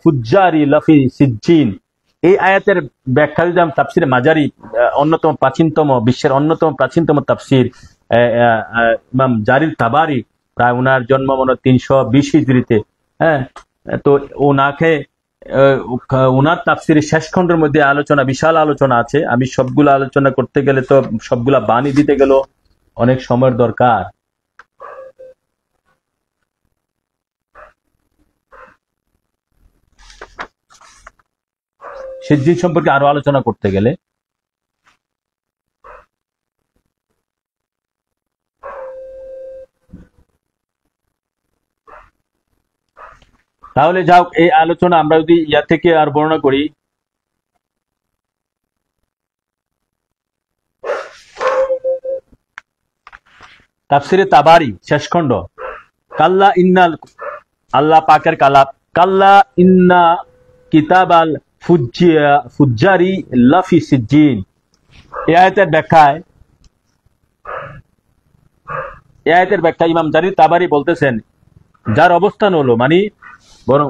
ফুজ্জারি লাফি সিজ্জিন, এই আয়াতের ব্যাখ্যা দিলাম তাফসিরে মাজারি, অন্যতম প্রাচীনতম, বিশ্বের অন্যতম প্রাচীনতম তাফসির, ইমাম জারির তাবারি, প্রায় ওনার জন্ম মনে 320 হিজরিতে, হ্যাঁ। তো ওনার তাফসিরের শেষ খণ্ডের মধ্যে আলোচনা, বিশাল আলোচনা আছে। আমি সবগুলো আলোচনা করতে গেলে তো সবগুলা বাণী দিতে গেল অনেক সময়ের দরকার। সিজ্জিন সম্পর্কে আরো আলোচনা করতে গেলে তাহলে যাও, এই আলোচনা আমরা যদি ইয়া থেকে আর বর্ণনা করি, তাফসিরে তাবারি শেষ খণ্ড, কাল্লা ইন্নাল, আল্লাহ পাকের কালাম, কাল্লা ইন্না কিতাবাল ফুজ্জারি লাফি সিজ্জিন। এই আয়াতের ব্যাখ্যায় ইমাম জারির তাবারি বলতেছেন, যার অবস্থান হলো মানে বরং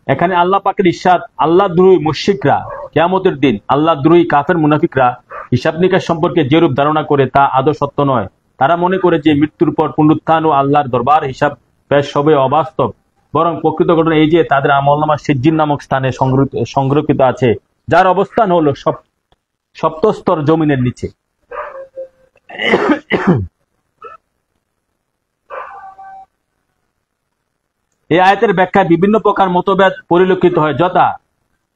এখানে আল্লাহ পাকের ইরশাদ, আল্লাহ দ্রোহী মুশরিকরা কিয়ামতের দিন আল্লাহ দ্রোহী কাফের মুনাফিকরা হিসাব নিকাশ সম্পর্কে যেরূপ ধারণা করে তা আদৌ সত্য নয়। তারা মনে করে যে মৃত্যুর পর পুনরুত্থান ও আল্লাহর দরবার হিসাব পেশ সবে অবাস্তব। বরং প্রকৃত ঘটনা এই যে তাদের আমলনামা সিজ্জিন নামক স্থানে সংরক্ষিত আছে, যার অবস্থান হলো সপ্তস্তর জমিনের নিচে। এই আয়াতের ব্যাখ্যায় বিভিন্ন প্রকার মতভেদ পরিলক্ষিত হয়, যথা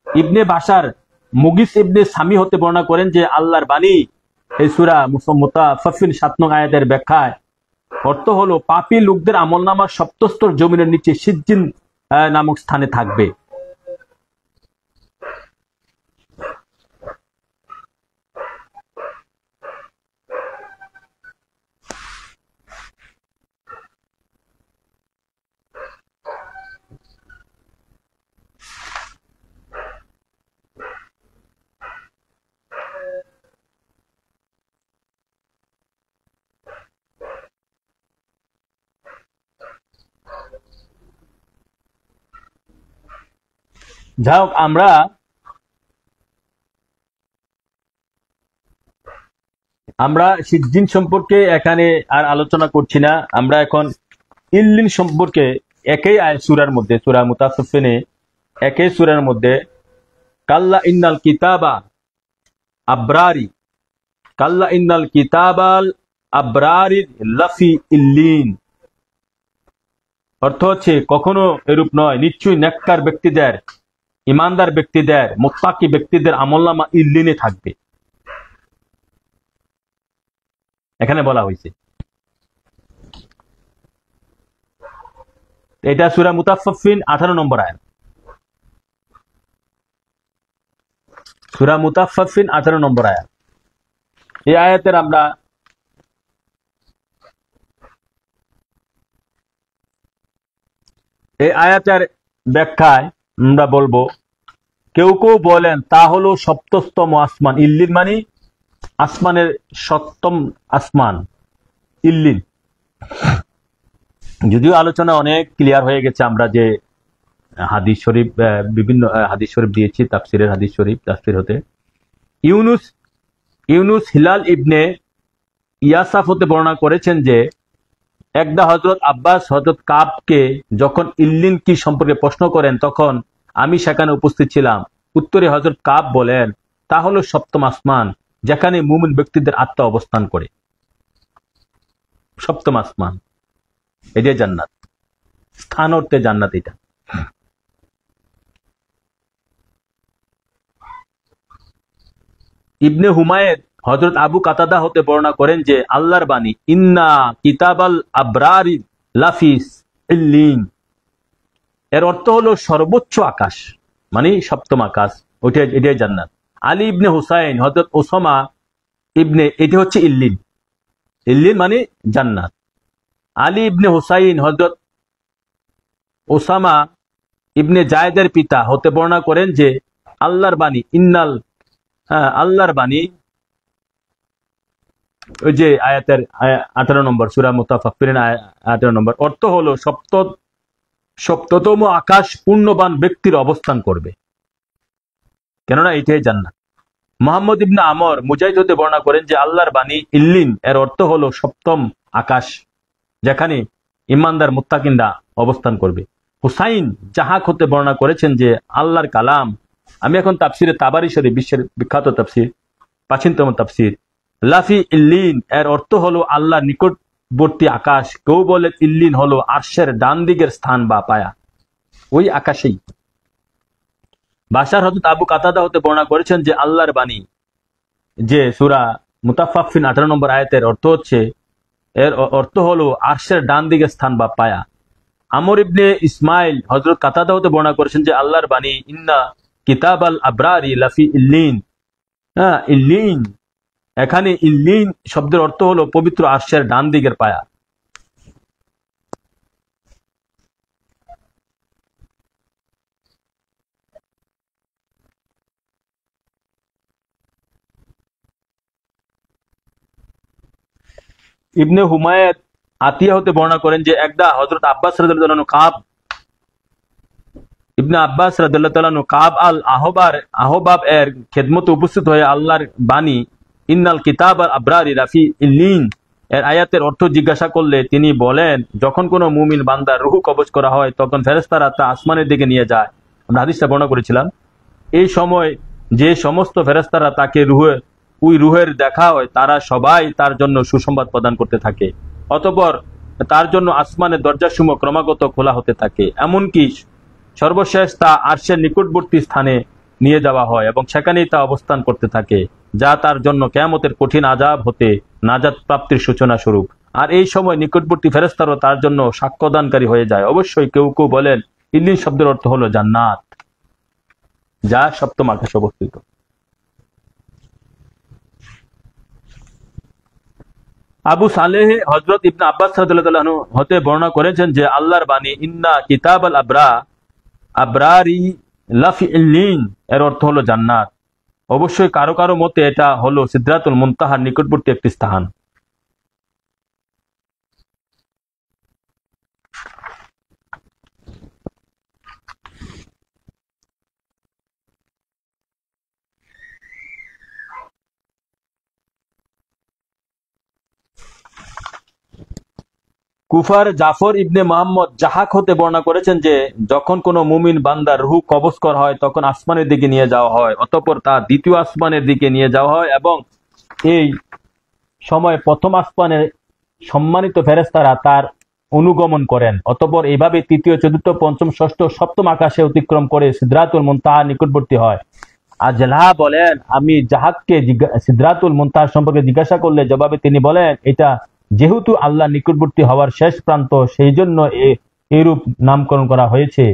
ইবনে বাশার মুগিস ইবনে সামি হতে বর্ণনা করেন যে আল্লাহর বাণী এই সূরা মুতাফফিফিন ৭ নং আয়াতের ব্যাখ্যায় অর্থ হলো পাপী লোকদের আমলনামা সপ্তস্তর জমিনের নিচে সিজ্জিন নামক স্থানে থাকবে। যাই হোক, আমরা সিজ্জিন সম্পর্কে এখানে আর আলোচনা করছি না। আমরা এখন ইল্লিন সম্পর্কে একই সূরার মধ্যে, সূরা মুতাফফিফিনে একই সূরার মধ্যে কাল্লা ইন্নাল কিতাবা আবরারি, কাল্লা ইন্নাল কিতাবাল আবরারি লাফি ইল্লিন, অর্থ হচ্ছে কখনো এরূপ নয়, নিশ্চয়ই নেককার ব্যক্তিদের, ইমানদার ব্যক্তিদের, মুত্তাকি ব্যক্তিদের আমলনামা ইল্লিনে থাকবে। এখানে বলা হয়েছে, এটা সূরা মুতাফফিফিন 18 নম্বর আয়াত। সূরা মুতাফফিফিন 18 নম্বর আয়াত। এই আয়াতের এই আয়াতের ব্যাখ্যায় আমরা বলবো, কেউ কেউ বলেন তা হলো সপ্তস্তম আসমান। ইল্লিন মানে আসমানের সপ্তম আসমান, ইল্লিন। যদিও আলোচনা অনেক ক্লিয়ার হয়ে গেছে, আমরা যে হাদিস শরীফ, বিভিন্ন হাদিস শরীফ দিয়েছি, তাফসিরের হাদিস শরীফ তাফসির হতে ইউনুস হিলাল ইবনে ইয়াসাফ হতে বর্ণনা করেছেন যে একদা হযরত আব্বাস হযরত কাবকে যখন ইল্লিন কি সম্পর্কে প্রশ্ন করেন, তখন আমি সেখানে উপস্থিত ছিলাম। উত্তরে হযরত কাব বলেন, তা হলো সপ্তম আসমান, যেখানে মুমিন ব্যক্তিদের আত্মা অবস্থান করে। সপ্তম আসমান, এটাই জান্নাত, স্থান অর্থে জান্নাত। এটা ইবনে হুমায়ের হযরত আবু কাতাদা হতে বর্ণনা করেন যে আল্লাহর বাণী, ইন্না কিতাবাল আবরারি লাফিস ইল্লিন, এর অর্থ হলো সর্বোচ্চ আকাশ, মানে সপ্তম আকাশ, এটাই জান্নাত। আলী ইবনে হুসাইন হযরত ওসামা ইবনে, এটি হচ্ছে ইল্লিন, ইল্লিন মানে জান্নাত। আলী ইবনে হুসাইন হযরত ওসামা ইবনে জায়েদের পিতা হতে বর্ণনা করেন যে আল্লাহর বাণী, আল্লাহর বাণী, ওই যে আয়াতের 18 নম্বর, সূরা মুতাফফিফিন 18 নম্বর, অর্থ হলো সপ্ততম আকাশ পূর্ণবান ব্যক্তির অবস্থান করবে, কেননা এটাই জান্নাত। মুহাম্মদ ইবনে আমর মুজাহিদ হতে বর্ণনা করেন যে আল্লাহর বাণী ইল্লিন, এর অর্থ হলো সপ্তম আকাশ, যেখানে ইমানদার মুত্তাকিনরা অবস্থান করবে। হুসাইন জাহাক হতে বর্ণনা করেছেন যে আল্লাহর কালাম, আমি এখন তাফসিরে তাবারি শরীফ, বিশ্বের বিখ্যাত তাফসির, প্রাচীনতম তাফসির, লাফি ইল্লিন এর অর্থ হলো আল্লাহর নিকটবর্তী আকাশ। কেউ বলে ইল্লিন হলো আরশের ডান দিকের স্থান বা পায়া, ওই আকাশেই। বাশার হযরত আবু কাতাদা হতে বর্ণনা করেছেন যে আল্লাহর বাণী, যে সূরা মুতাফফিফিন 18 নম্বর আয়াতের অর্থ হচ্ছে, এর অর্থ হলো আরশের ডান দিকের স্থান বা পায়া। আমর ইবনে ইসমাইল হযরত কাতাদা হতে বর্ণনা করেছেন যে আল্লাহর বাণী, ইন্না কিতাবাল আবরারি লাফি ইল্লিন। ইল্লিন, এখানে ইল্লিন শব্দের অর্থ হলো পবিত্র আরশের ডান দিকের পায়া। ইবনে হুমায়ত আতিয়া হতে বর্ণনা করেন যে একদা হযরত আব্বাস রাদিয়াল্লাহু আনহু কাব ইবনে আব্বাস রাদিয়াল্লাহু আনহু কাব আল আহবাব এর খেদমতে উপস্থিত হয়ে আল্লাহর বাণী ইন্নাল কিতাব আল আবরারি রাফি ইল্লিন এর আয়াতের অর্থ জিজ্ঞাসা করলে তিনি বলেন, যখন কোনো মুমিন বান্দার রূহ কবজ করা হয় তখন ফেরেশতারা তা আসমানের দিকে নিয়ে যায়। আমরা হাদিসটা বর্ণনা করেছিলাম। এই সময় যে সমস্ত ফেরেশতারা তাকে ওই রুহের দেখা হয় তারা সবাই তার জন্য সুসংবাদ প্রদান করতে থাকে। অতঃপর তার জন্য আসমানের দরজাসমূহ ক্রমাগত খোলা হতে থাকে, এমনকি সর্বশেষ তা আরশের নিকটবর্তী স্থানে নিয়ে যাওয়া হয় এবং সেখানেই তা অবস্থান করতে থাকে, যা তার জন্য কিয়ামতের কঠিন আযাব হতে নাজাত প্রাপ্তির সূচনা স্বরূপ। আর এই সময় নিকটবর্তী ফেরেশতারাও তার জন্য সাক্ষ্যদানকারী হয়ে যায়। অবশ্যই কেউ কেউ বলেন ইল্লিন শব্দের অর্থ হলো জান্নাত, যা সপ্তম আকাশে অবস্থিত। আবু সালেহ হযরত ইবনে আব্বাস রাদিয়াল্লাহু আনহু হতে বর্ণনা করেছেন যে আল্লাহর বাণী ইন্না কিতাব আল আবরারি লাফি ইল্লিন এর অর্থ হলো জান্নাত। অবশ্যই কারো কারো মতে এটা হলো সিদরাতুল মুনতাহার নিকটবর্তী একটি স্থান। কুফার জাফর ইবনে মোহাম্মদ জাহাক হতে বর্ণনা করেছেন যে যখন কোনো মুমিন বান্দার রূহ কবজ করা হয় তখন আসমানের দিকে নিয়ে যাওয়া হয়, অতঃপর তা দ্বিতীয় আসমানের দিকে নিয়ে যাওয়া হয় এবং এই সময় প্রথম আসমানের সম্মানিত ফেরেশতারা তার অনুগমন করেন। অতঃপর এইভাবে তৃতীয়, চতুর্থ, পঞ্চম, ষষ্ঠ, সপ্তম আকাশে অতিক্রম করে সিদরাতুল মুনতাহার নিকটবর্তী হয়। আজলাহ বলেন, আমি জাহাককে সিদরাতুল মুনতাহা সম্পর্কে জিজ্ঞাসা করলে জবাবে তিনি বলেন, এটা যেহেতু আল্লাহ নিকটবর্তী হওয়ার শেষ প্রান্ত সেই জন্য এরূপ নামকরণ করা হয়েছে।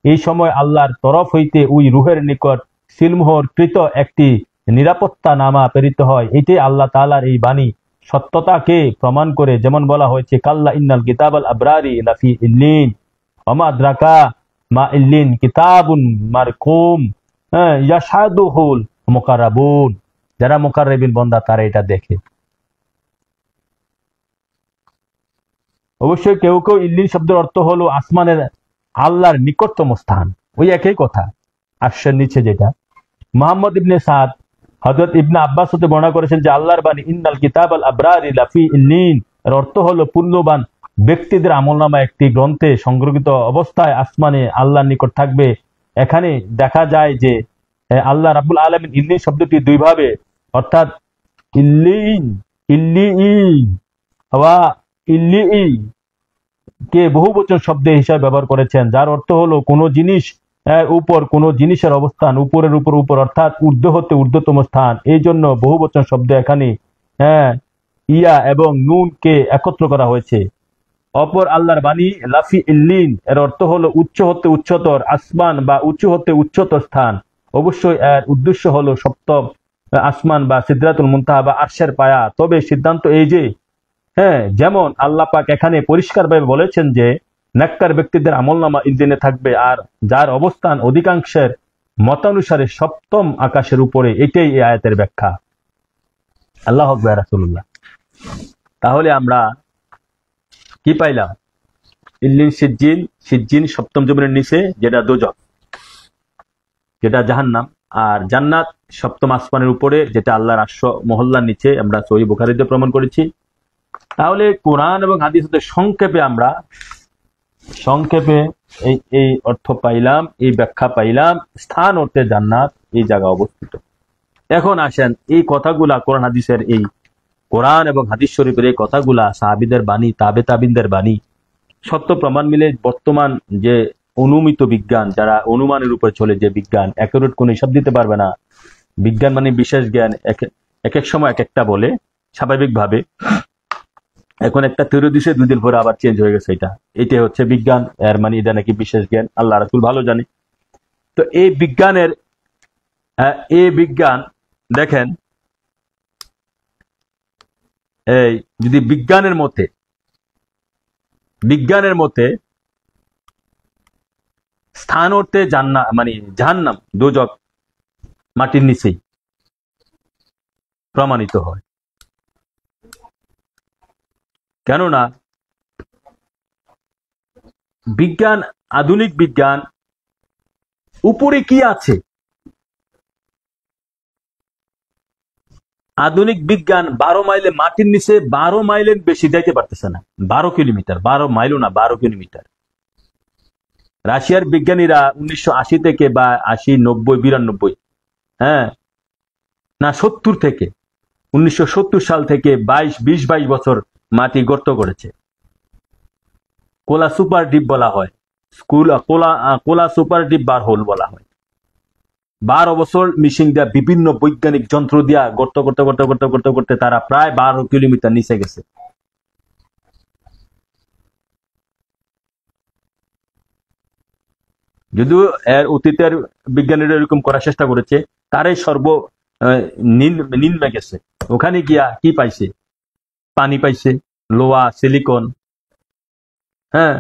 এই সময় আল্লাহর তরফ হইতে ওই রুহের নিকট সিলমোহর কৃত একটি নিরাপত্তা নামা প্রেরিত হয়। এটাই আল্লাহ তাআলার এই বাণী সত্যতাকে প্রমাণ করে, যেমন বলা হয়েছে কাল্লা ইন্নাল কিতাবাল আবরারি লাফি ইল্লিন ওমা আদরাকা মা ইল্লিন কিতাবুন মারকুম ইয়াশহাদুহুল মুকাররাবুন। যারা মুকাররাবিন বান্দা তারা এটা দেখে। অবশ্যই কেউ কেউ ইল্লিন শব্দের অর্থ হলো আসমানের আল্লাহর নিকটতম স্থান, ওই একই কথা, আরশের নিচে যেটা। মুহাম্মদ ইবনে সাদ হযরত ইবনে আব্বাস হতে বর্ণনা করেছেন যে আল্লাহর বাণী ইন্নাল কিতাবাল আবরারি লাফি ইল্লিন এর অর্থ হলো পুণ্যবান ব্যক্তিদের আমলনামা একটি গ্রন্থে সংরক্ষিত অবস্থায় আসমানে আল্লাহর নিকট থাকবে। এখানে দেখা যায় যে আল্লাহ রাব্বুল আলামিন ইল্লিন শব্দটি দুই ভাবে, অর্থাৎ ইল্লিন ইল্লিইন ওয়া ইল্লিই কে বহুবচন শব্দ হিসাবে ব্যবহার করেছেন, যার অর্থ হলো কোন জিনিস উপর কোন জিনিসের অবস্থান, উপরের উপর উপর, অর্থাৎ ঊর্ধ্ব হতে ঊর্ধ্বতম স্থান। এই জন্য বহুবচন শব্দ এখানে ইয়া এবং নুন কে একত্র করা হয়েছে। অপর আল্লাহর বাণী লাফি ইল্লিন এর অর্থ হলো উচ্চ হতে উচ্চতর আসমান বা উঁচু হতে উচ্চতর স্থান। অবশ্যই এর উদ্দেশ্য হলো সপ্তম আসমান বা সিদরাতুল মুনতাহা বা আরশের পায়া। তবে সিদ্ধান্ত এই যে যেমন আল্লাহ পাক এখানে পরিষ্কারভাবে বলেছেন যে নেককার ব্যক্তিদের আমলনামা ইল্লিনে থাকবে, আর যার অবস্থান অধিকাংশের মতানুসারে সপ্তম আকাশের উপরে। এটাই এই আয়াতের ব্যাখ্যা। আল্লাহু আকবার রাসূলুল্লাহ। তাহলে আমরা কি পাইলাম? ইল্লিন সিজ্জিন সপ্তম জমিনের নিচে, যেটা দোজখ, যেটা জাহান্নাম, আর জান্নাত সপ্তম আসমানের উপরে, যেটা আল্লাহর আরশ মহল্লার নিচে। আমরা সহিহ বুখারীতে প্রমাণ করেছি। তাহলে কোরআন এবং হাদিসে সংক্ষেপে এই অর্থ পাইলাম, এই ব্যাখ্যা পাইলাম। স্থান অর্থে জান্নাত এই জায়গা অবস্থিত। এখন আসেন এই কথাগুলা কোরআন এবং হাদিস শরীফের এই কথাগুলা সাহাবীদের বাণী, তাবে তাবিনদের বাণী, সত্য প্রমাণ মিলে বর্তমান যে অনুমিত বিজ্ঞান, যারা অনুমানের উপর চলে, যে বিজ্ঞান একুরেট কোন হিসাব দিতে পারবে না, বিজ্ঞান মানে বিশেষ জ্ঞান, এক এক সময় এক একটা বলে স্বাভাবিকভাবে। এখন একটা থিওরি দিছে, 2 দিন পরে আবার চেঞ্জ হয়ে গেছে। এটাই হচ্ছে বিজ্ঞান, এর মানে এটা নাকি বিশেষ জ্ঞান। আল্লাহ রাসূল ভালো জানে। তো এই বিজ্ঞান দেখেন, এই যদি বিজ্ঞানের মতে স্থান অর্থে জান্নাত মানে জাহান্নাম, দোজখ মাটির নিচেই প্রমাণিত হয়। কেননা বিজ্ঞান, আধুনিক বিজ্ঞান উপরে কি আছে, আধুনিক বিজ্ঞান 12 মাইলে মাটির নিচে 12 মাইলের বেশি যাইতে পারতেছে না। 12 কিলোমিটার, 12 মাইলও না, 12 কিলোমিটার। রাশিয়ার বিজ্ঞানীরা 1980 থেকে বা 80, 90, 92, হ্যাঁ না 70 থেকে 1970 সাল থেকে 20-22 বছর মাটি গর্ত করেছে। কোলা সুপার ডিপ বলা হয়, Kola super deep borehole বলা হয়। 12 বছর মিশিং দেয়া বিভিন্ন বৈজ্ঞানিক যন্ত্র দিয়া গর্ত করতে করতে করতে করতে করতে তারা প্রায় 12 কিলোমিটার নিচে গেছে। যদিও এর অতীতের বিজ্ঞানীরা এরকম করার চেষ্টা করেছে, তারাই সর্ব নিম্নে গেছে। ওখানে গিয়া কি পাইছে? পানি পাইছে, লোহা, সিলিকন, হ্যাঁ।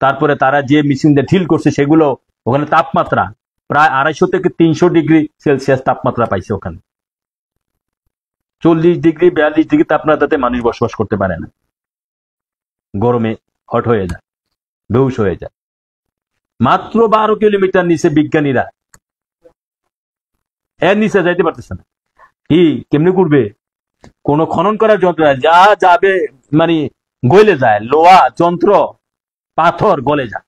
তারপরে তারা যে মেশিন দিয়ে ঢিল করছে সেগুলো, ওখানে তাপমাত্রা প্রায় 250 থেকে 300 ডিগ্রি সেলসিয়াস তাপমাত্রা পাইছে। ওখানে 40 ডিগ্রি 42 ডিগ্রি তাপমাত্রাতে মানুষ বসবাস করতে পারে না, গরমে হট হয়ে যায়, বেহুশ হয়ে যায়। মাত্র 12 কিলোমিটার নিচে বিজ্ঞানীরা, এর নিচে যাইতে পারতেছে না। কি কেমনি করবে? কোন খনন করার যন্ত্র যা যাবে মানে গলে যায়, লোহা যন্ত্র পাথর গলে যায়।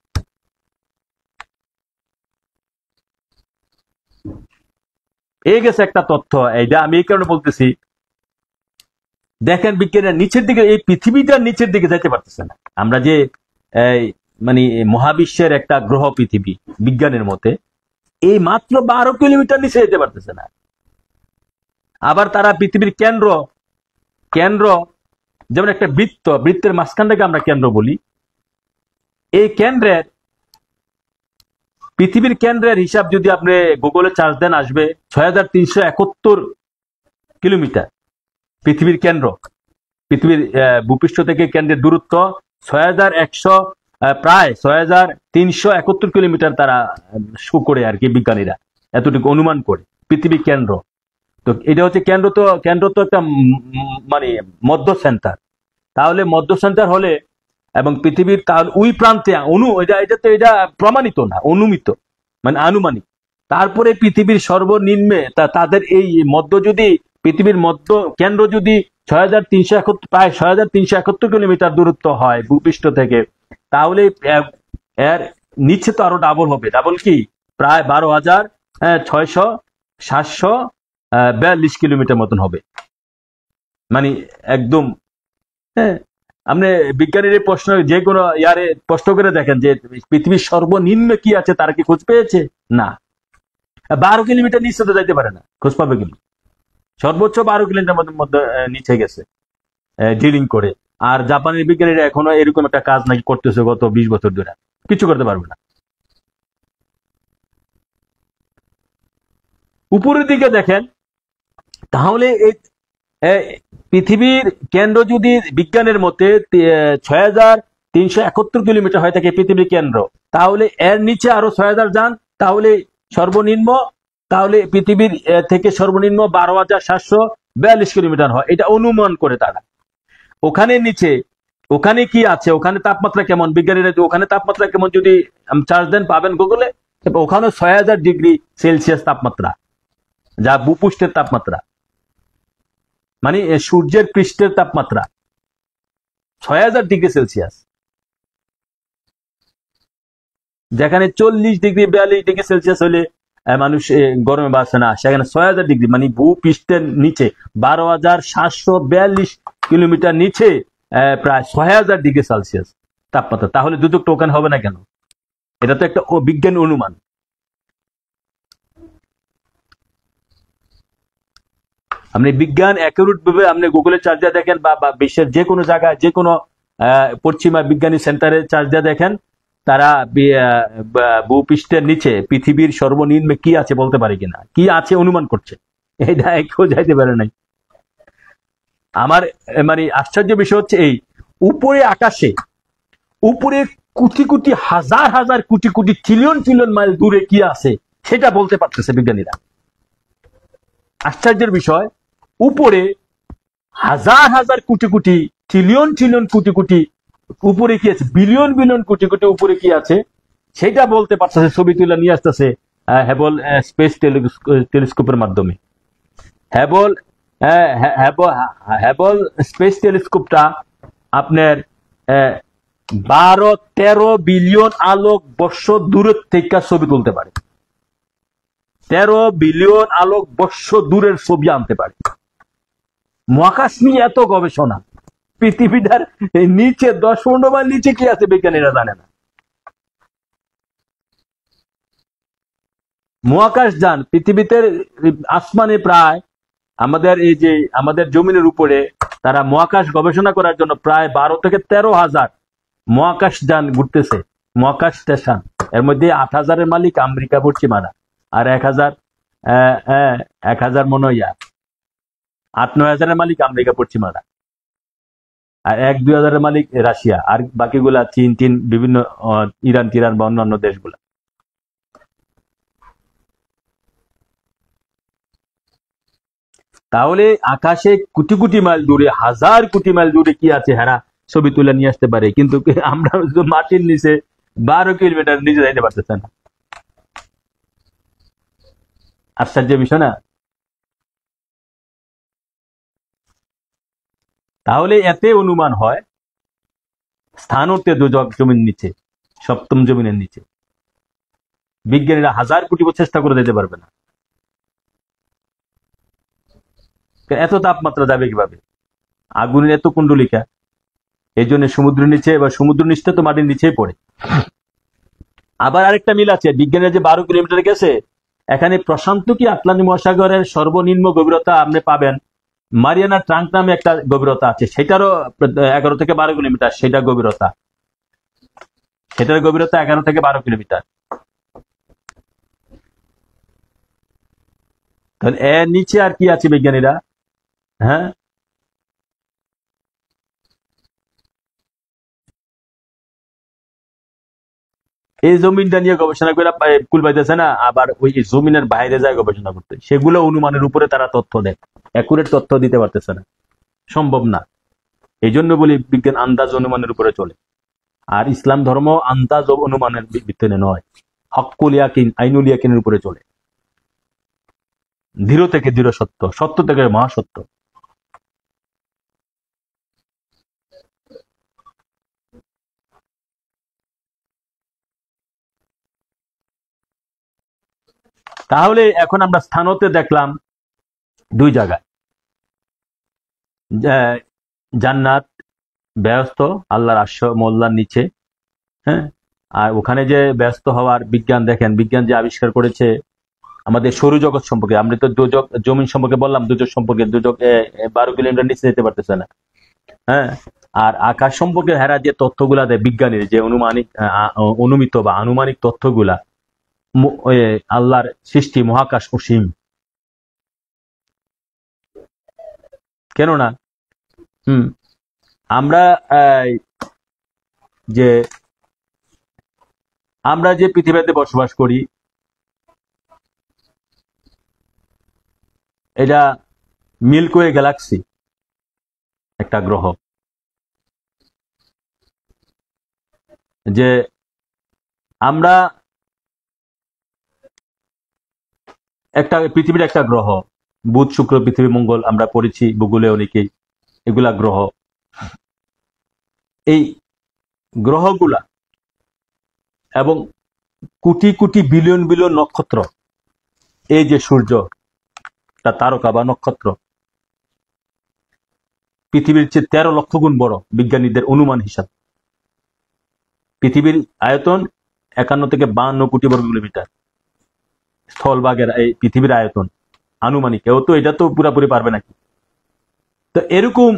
এই গেছে একটা তথ্য, এইটা আমি এই কারণে বলতেছি। দেখেন বিজ্ঞানীরা নিচের দিকে, এই পৃথিবীটার নিচের দিকে যাইতে পারতেছে না। আমরা যে মানে মহাবিশ্বের একটা গ্রহ পৃথিবী বিজ্ঞানের মতে, এই মাত্র 12 কিলোমিটার নিচে যেতে পারতেছে না। আবার তারা পৃথিবীর কেন্দ্র যেমন একটা বৃত্তের মাঝখানটাকে আমরা কেন্দ্র বলি। এই পৃথিবীর কেন্দ্রের হিসাব যদি আপনি গুগলে চার্জ দেন, আসবে 6371 কিলোমিটার পৃথিবীর কেন্দ্র। পৃথিবীর ভূপৃষ্ঠ থেকে কেন্দ্রের দূরত্ব 6100, প্রায় 6371 কিলোমিটার তারা শো করে আর কি, বিজ্ঞানীরা এতটুকু অনুমান করে পৃথিবী কেন্দ্র। তো এটা হচ্ছে কেন্দ্র তো একটা মানে মধ্য সেন্টার। তাহলে মধ্য সেন্টার হলে এবং পৃথিবীর তাহলে ওই প্রান্তে এটা প্রমাণিত না, অনুমিত মানে আনুমানিক। তারপরে পৃথিবীর সর্বনিম্নে তাদের এই পৃথিবীর মধ্য কেন্দ্র যদি 6371, প্রায় 6371 কিলোমিটার দূরত্ব হয় ভূপৃষ্ঠ থেকে, তাহলে এর নিচে তো আরো ডাবল হবে। ডাবল কি? প্রায় 12,742 কিলোমিটার মতন হবে। মানে একদম, হ্যাঁ। আপনি বিজ্ঞানীর প্রশ্ন যে কোনো প্রশ্ন করে দেখেন যে পৃথিবীর সর্বনিম্নে কি আছে, তারা কি খোঁজ পেয়েছে? না। 12 কিলোমিটার নিচে তো যাইতে পারে না, খোঁজ পাবে কিন্তু। সর্বোচ্চ 12 কিলোমিটার মধ্যে নিচে গেছে ড্রিলিং করে। আর জাপানের বিজ্ঞানীরা এখনো এরকম একটা কাজ নাকি করতেছে গত 20 বছর ধরে, কিছু করতে পারবে না। উপরের দিকে দেখেন, তাহলে পৃথিবীর কেন্দ্র যদি বিজ্ঞানের মতে 6371 কিলোমিটার হয় থাকে পৃথিবীর কেন্দ্র, তাহলে এর নিচে আরো 6000 যান, তাহলে সর্বনিম্ন, তাহলে পৃথিবীর থেকে সর্বনিম্ন 12,742 কিলোমিটার হয়। এটা অনুমান করে তারা। ওখানে কি আছে, ওখানে তাপমাত্রা কেমন, বিজ্ঞানীরা ওখানে তাপমাত্রা কেমন যদি চার্জ দেন পাবেন গুগলে। ওখানে 6000 ডিগ্রি সেলসিয়াস তাপমাত্রা, যা ভূপৃষ্ঠের তাপমাত্রা, মানে সূর্যের পৃষ্ঠের তাপমাত্রা 6000 ডিগ্রি সেলসিয়াস। যেখানে 40 ডিগ্রি 42 ডিগ্রি সেলসিয়াস হলে মানুষ গরমে বাঁচে না, সেখানে 6000 ডিগ্রি মানে ভূপৃষ্ঠের নিচে 12,742 কিলোমিটার নিচে প্রায় 6000 ডিগ্রি সেলসিয়াস তাপমাত্রা। তাহলে দুটো টোকেন হবে না কেন? এটা তো একটা বিজ্ঞান অনুমান। আপনি বিজ্ঞান অ্যাকুরেট ভাবে আপনি গুগলে চার্জ দিয়ে দেখেন, বা বিশ্বের যে কোনো জায়গায় যে কোনো পশ্চিমা বিজ্ঞানী সেন্টারে চার্জ দিয়ে দেখেন, তারা ভূপৃষ্ঠের নিচে পৃথিবীর সর্বনিম্নে কি আছে বলতে পারে কিনা, কি আছে অনুমান করছে। এটা কেউ যাইতে পারে নাই। আমার মানে আশ্চর্য বিষয় হচ্ছে এই উপরে আকাশে, উপরে কোটি কোটি হাজার হাজার crore crore trillion trillion mile দূরে কি আছে সেটা বলতে পারতেছে বিজ্ঞানীরা। আশ্চর্যের বিষয়, উপরে হাজার হাজার কোটি কোটি ট্রিলিয়ন ট্রিলিয়ন কোটি কোটি উপরে কি আছে, বিলিয়ন বিলিয়ন কোটি কোটি উপরে কি আছে সেটা বলতে পারতেছে, ছবি তুলে নিয়ে আসতেছে হেবল স্পেস টেলিস্কোপের মাধ্যমে। হেবল হেবল স্পেস টেলিস্কোপটা আপনার 12-13 বিলিয়ন আলোক বর্ষ দূরের থেকে ছবি তুলতে পারে। 13 বিলিয়ন আলোক বর্ষ দূরের ছবি আনতে পারে। মহাকাশ নিয়ে এত গবেষণা, পৃথিবীটার নিচে 10-15 মাইল নিচে কি আছে বিজ্ঞানীরা জানে না। মহাকাশ যান পৃথিবীতে আসমানে প্রায় আমাদের এই যে আমাদের জমিনের উপরে তারা মহাকাশ গবেষণা করার জন্য প্রায় 12 থেকে 13 হাজার মহাকাশ যান ঘুরতেছে, মহাকাশ স্টেশন। এর মধ্যে 8,000-এর মালিক আমেরিকা পশ্চিমারা, আর 1,000 মনে হয় 8-9 হাজারের মালিক আমেরিকা পশ্চিমারা, আর 1-2 হাজারের মালিক রাশিয়া, আর বাকিগুলা চীন বিভিন্ন ইরান টিরান বা অন্যান্য দেশগুলা। তাহলে আকাশে কোটি কোটি মাইল দূরে, 1000 কোটি মাইল দূরে কি আছে হেরা ছবি তুলে নিয়ে আসতে পারে, কিন্তু আমরা মাটির নিচে 12 কিলোমিটার নিচে যাইতে পারতেছে না। আশ্চর্য বিষয় না? তাহলে এতে অনুমান হয় স্থানতে দুজক জমির নিচে, সপ্তম জমিনের নিচে বিজ্ঞানীরা 1000 কোটি বছর চেষ্টা করে দিতে পারবে না। এত তাপমাত্রা যাবে কিভাবে? আগুনের এত কুণ্ডলিকা, এই জন্য সমুদ্রের নিচে বা সমুদ্র নিচে তো মাটির নিচেই পড়ে। আবার আরেকটা মিল আছে, বিজ্ঞানীরা যে 12 কিলোমিটার গেছে, এখানে প্রশান্ত কি আটলান্টিক মহাসাগরের সর্বনিম্ন গভীরতা আপনি পাবেন মারিয়ানা ট্রাঙ্ক নামে একটা গভীরতা আছে, সেটারও 11 থেকে 12 কিলোমিটার, সেটা গভীরতা, সেটার গভীরতা 11 থেকে 12 কিলোমিটার। তাহলে এর নিচে আর কি আছে বিজ্ঞানীরা? হ্যাঁ, এই জমিনটা নিয়ে গবেষণা করে কুল পাইতেছে না, আবার ওই জমিনের বাইরে যায় গবেষণা করতে, সেগুলো অনুমানের উপরে তারা তথ্য দেয়, অ্যাকুরেট তথ্য দিতে পারতেছে না, সম্ভব না। এই জন্য বলি বিজ্ঞান আন্দাজ অনুমানের উপরে চলে, আর ইসলাম ধর্ম আন্দাজ অনুমানের ভিত্তিতে নয়, হক্কুল ইয়াকিন আইনুল ইয়াকিনের উপরে চলে। দৃঢ় থেকে দৃঢ় সত্য, সত্য থেকে মহাসত্য। তাহলে এখন আমরা স্থানতে দেখলাম 2 জায়গায়, জান্নাত ব্যস্ত আল্লাহর আরশ মোল্লার নিচে, হ্যাঁ, আর ওখানে যে ব্যস্ত হওয়ার বিজ্ঞান দেখেন, বিজ্ঞান যে আবিষ্কার করেছে আমাদের সৌরজগৎ সম্পর্কে। আমরা তো দুজক জমিন সম্পর্কে বললাম, দুজক সম্পর্কে, দুজক 12 কিলোমিটার নিচে যেতে পারতেছে না, হ্যাঁ। আর আকাশ সম্পর্কে হেরা যে তথ্যগুলা দেয় বিজ্ঞানীর, যে অনুমিত বা আনুমানিক তথ্যগুলা, আল্লাহর সৃষ্টি মহাকাশ অসীম, কেননা আমরা যে পৃথিবীতে বসবাস করি, এটা মিল্কি ওয়ে গ্যালাক্সি একটা গ্রহ, যে আমরা একটা পৃথিবীর একটা গ্রহ, বুধ শুক্র পৃথিবী মঙ্গল আমরা পড়েছি ভূগোলে অনেকেই, এগুলা গ্রহ। এই গ্রহগুলা এবং কোটি কোটি বিলিয়ন বিলিয়ন নক্ষত্র, এই যে সূর্য তারকা বা নক্ষত্র, পৃথিবীর চেয়ে 13 লক্ষ গুণ বড় বিজ্ঞানীদের অনুমান হিসাব। পৃথিবীর আয়তন 51 থেকে 52 কোটি বর্গ কিলোমিটার, স্থলভাগের এই পৃথিবীর আয়তন আনুমানিক, কেউ তো এটা তো পুরাপুরি পারবে নাকি। তো এরকম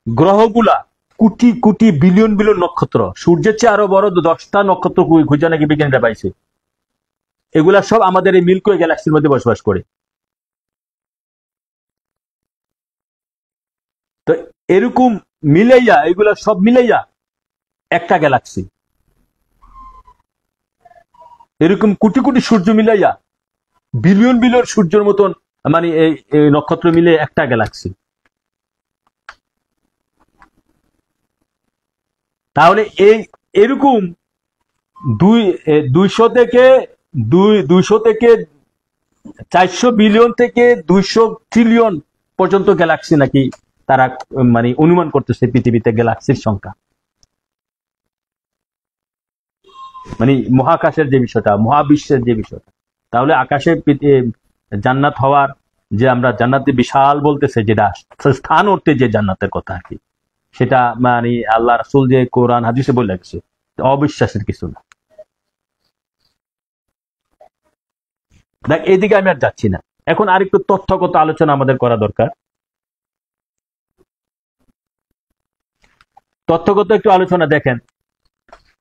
গ্রহগুলা কোটি কোটি বিলিয়ন বিলিয়ন নক্ষত্র, সূর্যের চেয়ে আরো বড় 10টা নক্ষত্র খুঁজে নাকি বিজ্ঞানীরা পাইছে, এগুলা সব আমাদের এই মিল্কি ওয়ে গ্যালাক্সির মধ্যে বসবাস করে। তো এরকম মিলাইয়া, এগুলা সব মিলাইয়া একটা গ্যালাক্সি, এরকম কোটি কোটি সূর্য মিলাইয়া বিলিয়ন বিলিয়ন সূর্যের মতন, মানে এই নক্ষত্র মিলে একটা গ্যালাক্সি। তাহলে এই এরকম 200 থেকে 400 বিলিয়ন থেকে 200 ট্রিলিয়ন পর্যন্ত গ্যালাক্সি নাকি তারা মানে অনুমান করতেছে পৃথিবীতে গ্যালাক্সির সংখ্যা, মানে মহাকাশের যে বিষয়টা, মহাবিশ্বের যে বিষয়টা। তাহলে আকাশে জান্নাত হওয়ার যে আমরা জান্নাতে বিশাল বলতেছে, যেটা স্থান অর্থে যে জান্নাতের কথা আর কি, সেটা মানে আল্লাহ রাসূল যে কোরআন হাদিসে বলে গেছে, অবিশ্বাসের কিছু না। দেখ, এইদিকে আমি আর যাচ্ছি না। এখন আরেকটু তথ্যগত আলোচনা আমাদের করা দরকার। তথ্যগত একটু আলোচনা দেখেন,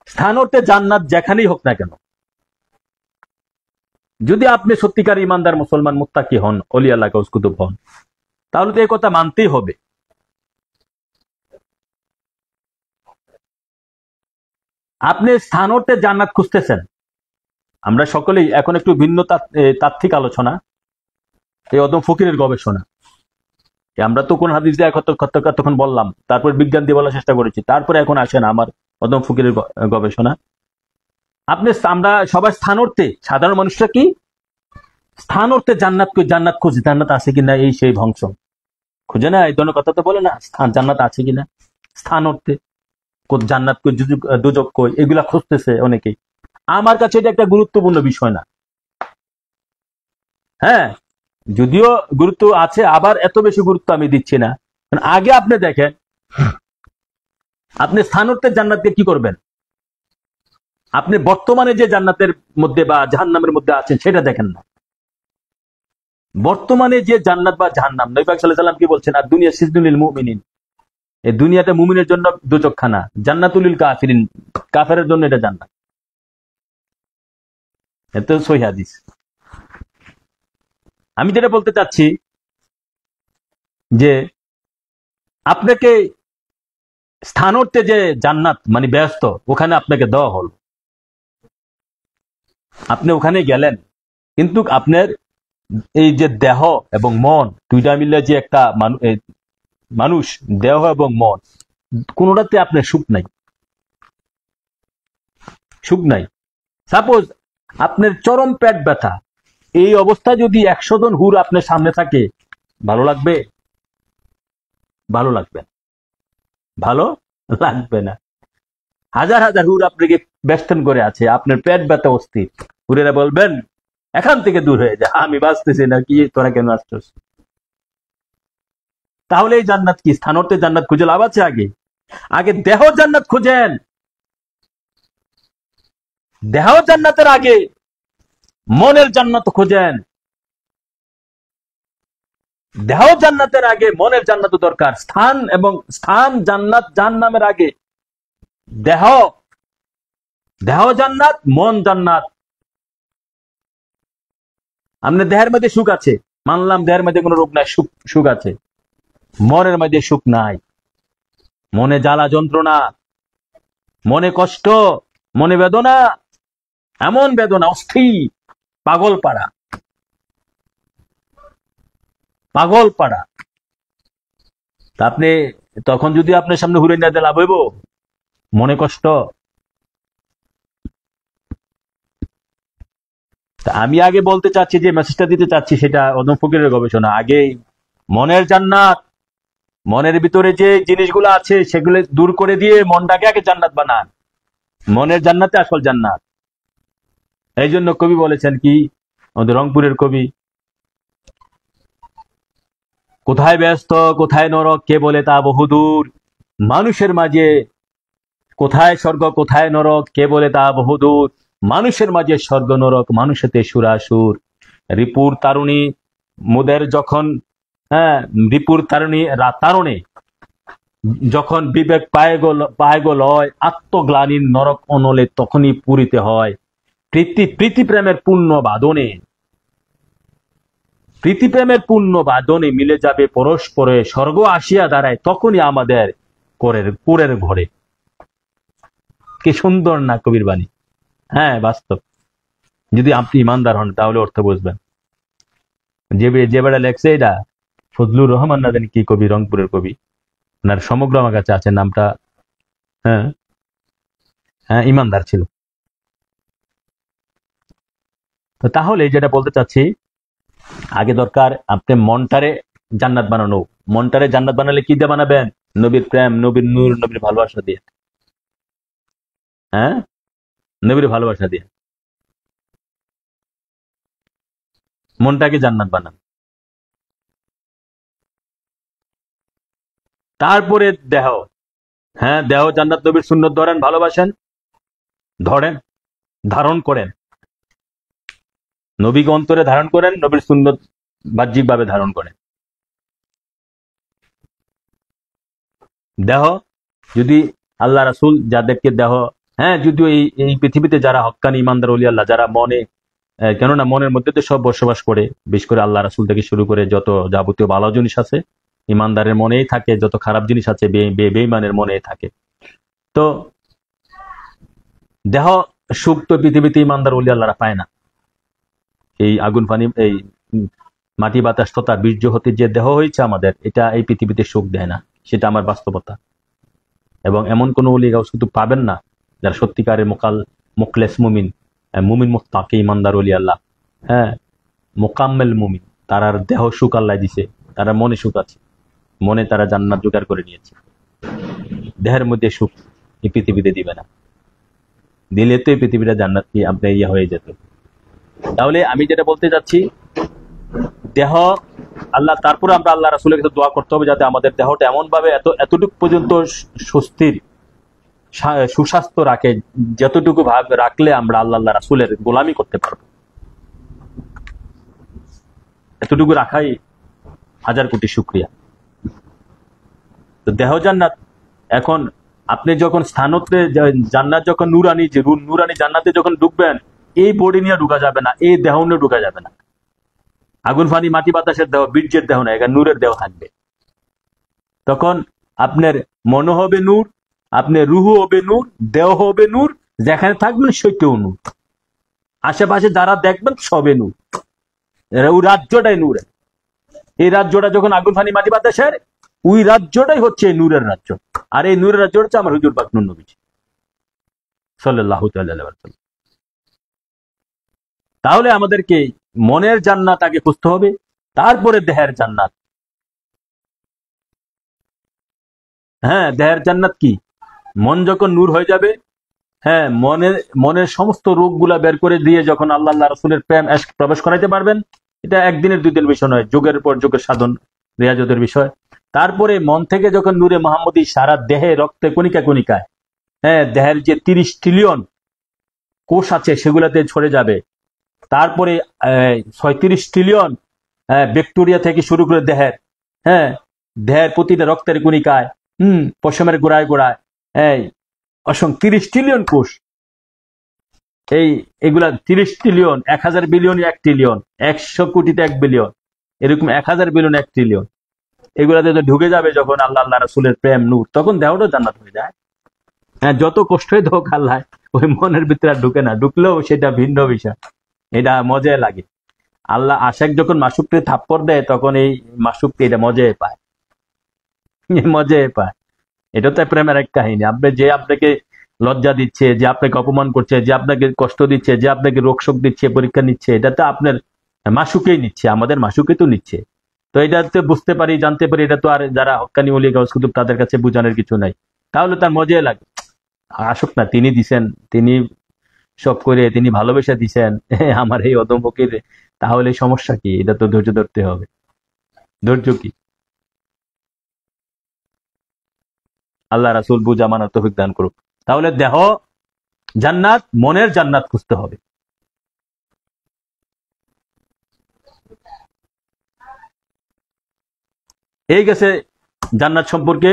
স্থান অর্থে জান্নাত যেখানেই হোক না কেন, যদি আপনি সত্যিকার ইমানদার মুসলমান মুত্তাকি হন, অলি আল্লাহ গাউস কুতুব হন, তাহলে তো এই কথা মানতেই হবে। আপনি স্থান অর্থে জান্নাত খুঁজতেছেন, আমরা সকলেই এখন একটু ভিন্ন তাত্ত্বিক আলোচনা, এই অদম ফকিরের গবেষণা। আমরা তো কোন হাদিস দিয়ে তখন বললাম, তারপর বিজ্ঞান দিয়ে বলার চেষ্টা করেছি, তারপরে এখন আসে না আমার অদম ফকিরের গবেষণা। আমরা সবাই স্থান অর্থে, সাধারণ মানুষরা কি স্থান অর্থে জান্নাত খুঁজে, জান্নাত আছে কিনা এই সেই ভংশ খুঁজে না, এই ধরনের কথা তো বলে না, জান্নাত আছে কিনা স্থান অর্থে, জান্নাত কই দুজক কই, এগুলা খুঁজতেছে অনেকেই। আমার কাছে এটা একটা গুরুত্বপূর্ণ বিষয় না। হ্যাঁ, যদিও গুরুত্ব আছে, আবার এত বেশি গুরুত্ব আমি দিচ্ছি না। আগে আপনি দেখেন, আপনি স্থান অর্থে জান্নাতকে কি করবেন, আপনি বর্তমানে যে জান্নাতের মধ্যে বা জাহান্নামের মধ্যে আছেন সেটা দেখেন না। বর্তমানে যে জান্নাত বা জাহান্নাম, নবী পাক সাল্লাল্লাহু আলাইহি ওয়াসাল্লাম কি বলছেন, আর দুনিয়া সিজনুল মুমিনিন, এই দুনিয়াটা মুমিনের জন্য দুজকখানা, জান্নাতুল কাফিরিন, কাফেরের জন্য এটা জান্নাত। এটা সহিহ হাদিস। আমি যেটা বলতে চাচ্ছি যে আপনাকে স্থান অর্থে যে জান্নাত মানে ব্যস্ত, ওখানে আপনাকে দেওয়া হল, আপনি ওখানে গেলেন, কিন্তু আপনার এই যে দেহ এবং মন দুইটা মিলে যে একটা মানুষ, দেহ এবং মন কোনটাতে আপনার সুখ নাই, সুখ নাই। সাপোজ আপনার চরম পেট ব্যথা, এই অবস্থা যদি 100 জন হুর আপনার সামনে থাকে, ভালো লাগবে? ভালো লাগবে না, ভালো লাগবে না। হাজার হাজার হুর আপনাকে বেষ্টন করে আছে, আপনার পেট ব্যথা অস্থির, হুরেরা বলবেন এখান থেকে দূর হয়ে যা, আমি বাঁচতেছি না, কি তোরা কেন আসছিস? তাহলে এই জান্নাত কি? স্থান অর্থে জান্নাত খুঁজে লাভ আছে? আগে আগে দেহ জান্নাত খুঁজেন, দেহ জান্নাতের আগে মনের জান্নাত খুঁজেন। দেহ জান্নাতের আগে মনের জান্নাত দরকার। স্থান এবং স্থান জান্নাত জাহান্নামের আগে দেহ, দেহ জান্নাত, মন জান্নাত। আপনার দেহের মধ্যে সুখ আছে, মানলাম দেহের মধ্যে কোনো রোগ নাই, সুখ আছে, মনের মধ্যে সুখ নাই, মনে জ্বালা যন্ত্রণা, মনে কষ্ট, মনে বেদনা, এমন বেদনা অস্থির, পাগল পাড়া, পাগল পাড়া। আপনি তখন যদি আপনার সামনে হুরে না দিয়ে লাভ হইব? মনে কষ্ট। আমি আগে বলতে চাচ্ছি, যে মেসেজটা দিতে চাচ্ছি, সেটা অদম ফকিরের গবেষণা। আগে মনের জান্নাত, মনের ভিতরে যে জিনিসগুলো আছে সেগুলো দূর করে দিয়ে মনটাকে আগে জান্নাত বানান, মনের জান্নাতে আসল জান্নাত। এই জন্য কবি বলেছেন কি, আমাদের রংপুরের কবি, কোথায় ব্যস্ত কোথায় নরক কে বলে তা বহুদূর, মানুষের মাঝে কোথায় স্বর্গ কোথায় নরক কে বলে তা বহুদূর, মানুষের মাঝে স্বর্গ নরক মানুষেতে সুরাসুর। রিপুর তারুণী মোদের যখন, হ্যাঁ, রিপুর তারুণী তারণে যখন বিবেক পায় গো লয়, আত্মগ্লানির নরক অনলে তখনই পুরিতে হয়। প্রীতি প্রেমের পূর্ণ বাদনে, প্রীতি প্রেমের পূর্ণ বাদনে মিলে যাবে পরস্পরে, স্বর্গ আসিয়া দাঁড়ায় তখনই আমাদের পুরের ঘরে। কি সুন্দর না কবির বাণী? হ্যাঁ, বাস্তব। যদি আপনি ইমানদার হন তাহলে অর্থ বুঝবেন। যে বেড়া লেখছে এটা ফজলুর রহমান না জানি কি কবি, রংপুরের কবি, ওনার সমগ্র আমার কাছে আছে নামটা। হ্যাঁ, হ্যাঁ, ইমানদার ছিল। তো তাহলে যেটা বলতে চাচ্ছি, আগে দরকার আপনি মনটারে জান্নাত বানানো। মনটারে জান্নাত বানালে কি দিয়ে বানাবেন? নবীর প্রেম, নবীর নূর, নবীর ভালোবাসা দিয়ে। হ্যাঁ, নবীর ভালোবাসা দিয়ে মনটাকে জান্নাত বানান। তারপরে দেহ, হ্যাঁ দেহ জান্নাত, নবীর সুন্নত ধরেন, ভালোবাসেন, ধরেন, ধারণ করেন, নবীকে অন্তরে ধারণ করেন, নবীর সুন্নত বাহ্যিক ভাবে ধারণ করেন। দেহ যদি আল্লাহ রাসূল যাদেরকে দেহ, হ্যাঁ যদিও এই এই পৃথিবীতে যারা হক্কানি ইমানদার ওলি আল্লাহ, যারা মনে, কেননা মনের মধ্যে তো সব বসবাস করে, বিশেষ করে আল্লাহ রাসূল থেকে শুরু করে যত যাবতীয় ভালো জিনিস আছে ইমানদারের মনেই থাকে, যত খারাপ জিনিস আছে বেঈমানের মনেই থাকে। তো দেহ সুখ তো পৃথিবীতে ইমানদার ওলি আল্লাহরা পায় না। এই আগুন পানি, এই মাটি বাতাস তথা বীর্য হতে যে দেহ হয়েছে আমাদের, এটা এই পৃথিবীতে সুখ দেয় না, সেটা আমার বাস্তবতা। এবং এমন কোন ওলি গাউস কিন্তু পাবেন না যারা সত্যিকারের মুখলেস মুমিন, মুমিন মুত্তাকি ইমানদার ওলি আল্লাহ, হ্যাঁ মোকাম্মেল মুমিন, তারার দেহ সুখ আল্লাহ দিছে, তারা মনে সুখ আছে, মনে তারা জান্নাত জোগাড় করে নিয়েছে। দেহের মধ্যে সুখ এই পৃথিবীতে দিবে না, দিলে তো এই পৃথিবীটা জান্নাত কি আপনার ইয়ে হয়ে যেত। তাহলে আমি যেটা বলতে যাচ্ছি, দেহ আল্লাহ, তারপরে আমরা আল্লাহ রাসূলের কাছে দোয়া করতে হবে যাতে আমাদের দেহটা এমন ভাবে এতটুকু পর্যন্ত সুস্থির, সুস্বাস্থ্য রাখে, যতটুকু ভাবে রাখলে আমরা আল্লাহ রাসূলের গোলামি করতে পারবো। এতটুকু রাখাই হাজার কোটি শুকরিয়া। তো দেহ জান্নাত। এখন আপনি যখন স্থানত্রে জান্নাত, যখন নুরানি, যে নুরানি জান্নাতে যখন ঢুকবেন, এই বডি নিয়ে ঢুকা যাবে না, এই দেহ নিয়ে ঢুকা যাবে না। আগুন পানি মাটি বাতাসের দেহ, বীর্যের দেহ না, এখানে নূরের দেহ থাকবে। তখন আপনার মন হবে নূর, আপনার রুহ হবে নূর, দেহ হবে নূর, যেখানে থাকবেন সেটাও নূর, আশেপাশে যারা দেখবেন সবে নূর, ওই রাজ্যটাই নূর। এই রাজ্যটা যখন আগুন পানি মাটি বাতাসের, ওই রাজ্যটাই হচ্ছে এই নূরের রাজ্য। আর এই নূরের রাজ্য হচ্ছে আমার হুজুর পাক নূর নবী সাল্লাল্লাহু তাআলা আলাইহি ওয়াসাল্লাম। তাহলে আমাদেরকে মনের জান্নাত আগে খুঁজতে হবে, তারপরে দেহের জান্নাত। হ্যাঁ, দেহের জান্নাত কি? মন যখন নূর হয়ে যাবে, হ্যাঁ মনের মনের সমস্ত রোগগুলা বের করে দিয়ে যখন আল্লাহ রাসূলের প্রেম এশক প্রবেশ করাইতে পারবেন, এটা একদিনের দুই দিনের বিষয় নয়, যুগের পর যুগের সাধন, রিয়াজতের বিষয়। তারপরে মন থেকে যখন নূরে মোহাম্মদী সারা দেহে, রক্তে, কণিকা কণিকায়, হ্যাঁ দেহের যে 30 ট্রিলিয়ন কোষ আছে সেগুলাতে ছড়ে যাবে। তারপরে 36 ট্রিলিয়ন ব্যাকটেরিয়া থেকে শুরু করে দেহের, হ্যাঁ দেহের প্রতিটা রক্তের কণিকায়, পশমের গোড়ায় গোড়ায়, এই 30 ট্রিলিয়ন কোষ, এই এগুলা 30 ট্রিলিয়ন, 1000 বিলিয়ন 1 ট্রিলিয়ন, 100 কোটিতে 1 বিলিয়ন, এরকম 1000 বিলিয়ন 1 ট্রিলিয়ন, এগুলাতে তো ঢুকে যাবে যখন আল্লাহ রাসূলের প্রেম নূর, তখন দেহটা জান্নাত হয়ে যায়। হ্যাঁ, যত কষ্টই হোক আল্লাহ ওই মনের ভিতরে আর ঢুকে না, ঢুকলেও সেটা ভিন্ন বিষয়, এটা মজায় লাগে। আল্লাহ আশেক যখন মাসুককে থাপ্পড় দেয়, তখন এই মাসুককে এটা মজায় পায়, মজায় পায়। এটা তো প্রেমের এক কাহিনী। আপনি যে আপনাকে লজ্জা দিচ্ছে, যে আপনাকে অপমান করছে, যে আপনাকে কষ্ট দিচ্ছে, যে আপনাকে রোগ শোক দিচ্ছে, পরীক্ষা নিচ্ছে, এটা তো আপনার মাসুকেই নিচ্ছে, আমাদের মাসুকে তো নিচ্ছে। তো এটা তো বুঝতে পারি, জানতে পারি, এটা তো আর যারা হক্কানি ওলি গাউস কুতুব তাদের কাছে বোঝানোর কিছু নাই। তাহলে তার মজাই লাগে, আসুক না, তিনি দিছেন, তিনি সব করে, তিনি ভালোবেসে দিছেন আমার এই অধমকে, তাহলে সমস্যা কি? এটা তো ধৈর্য ধরতে হবে। ধৈর্য কি? আল্লাহ রাসূল বুঝা মানার তৌফিক দান করুক। তাহলে দেহ জান্নাত, মনের জান্নাত খুঁজতে হবে। এই গেছে জান্নাত সম্পর্কে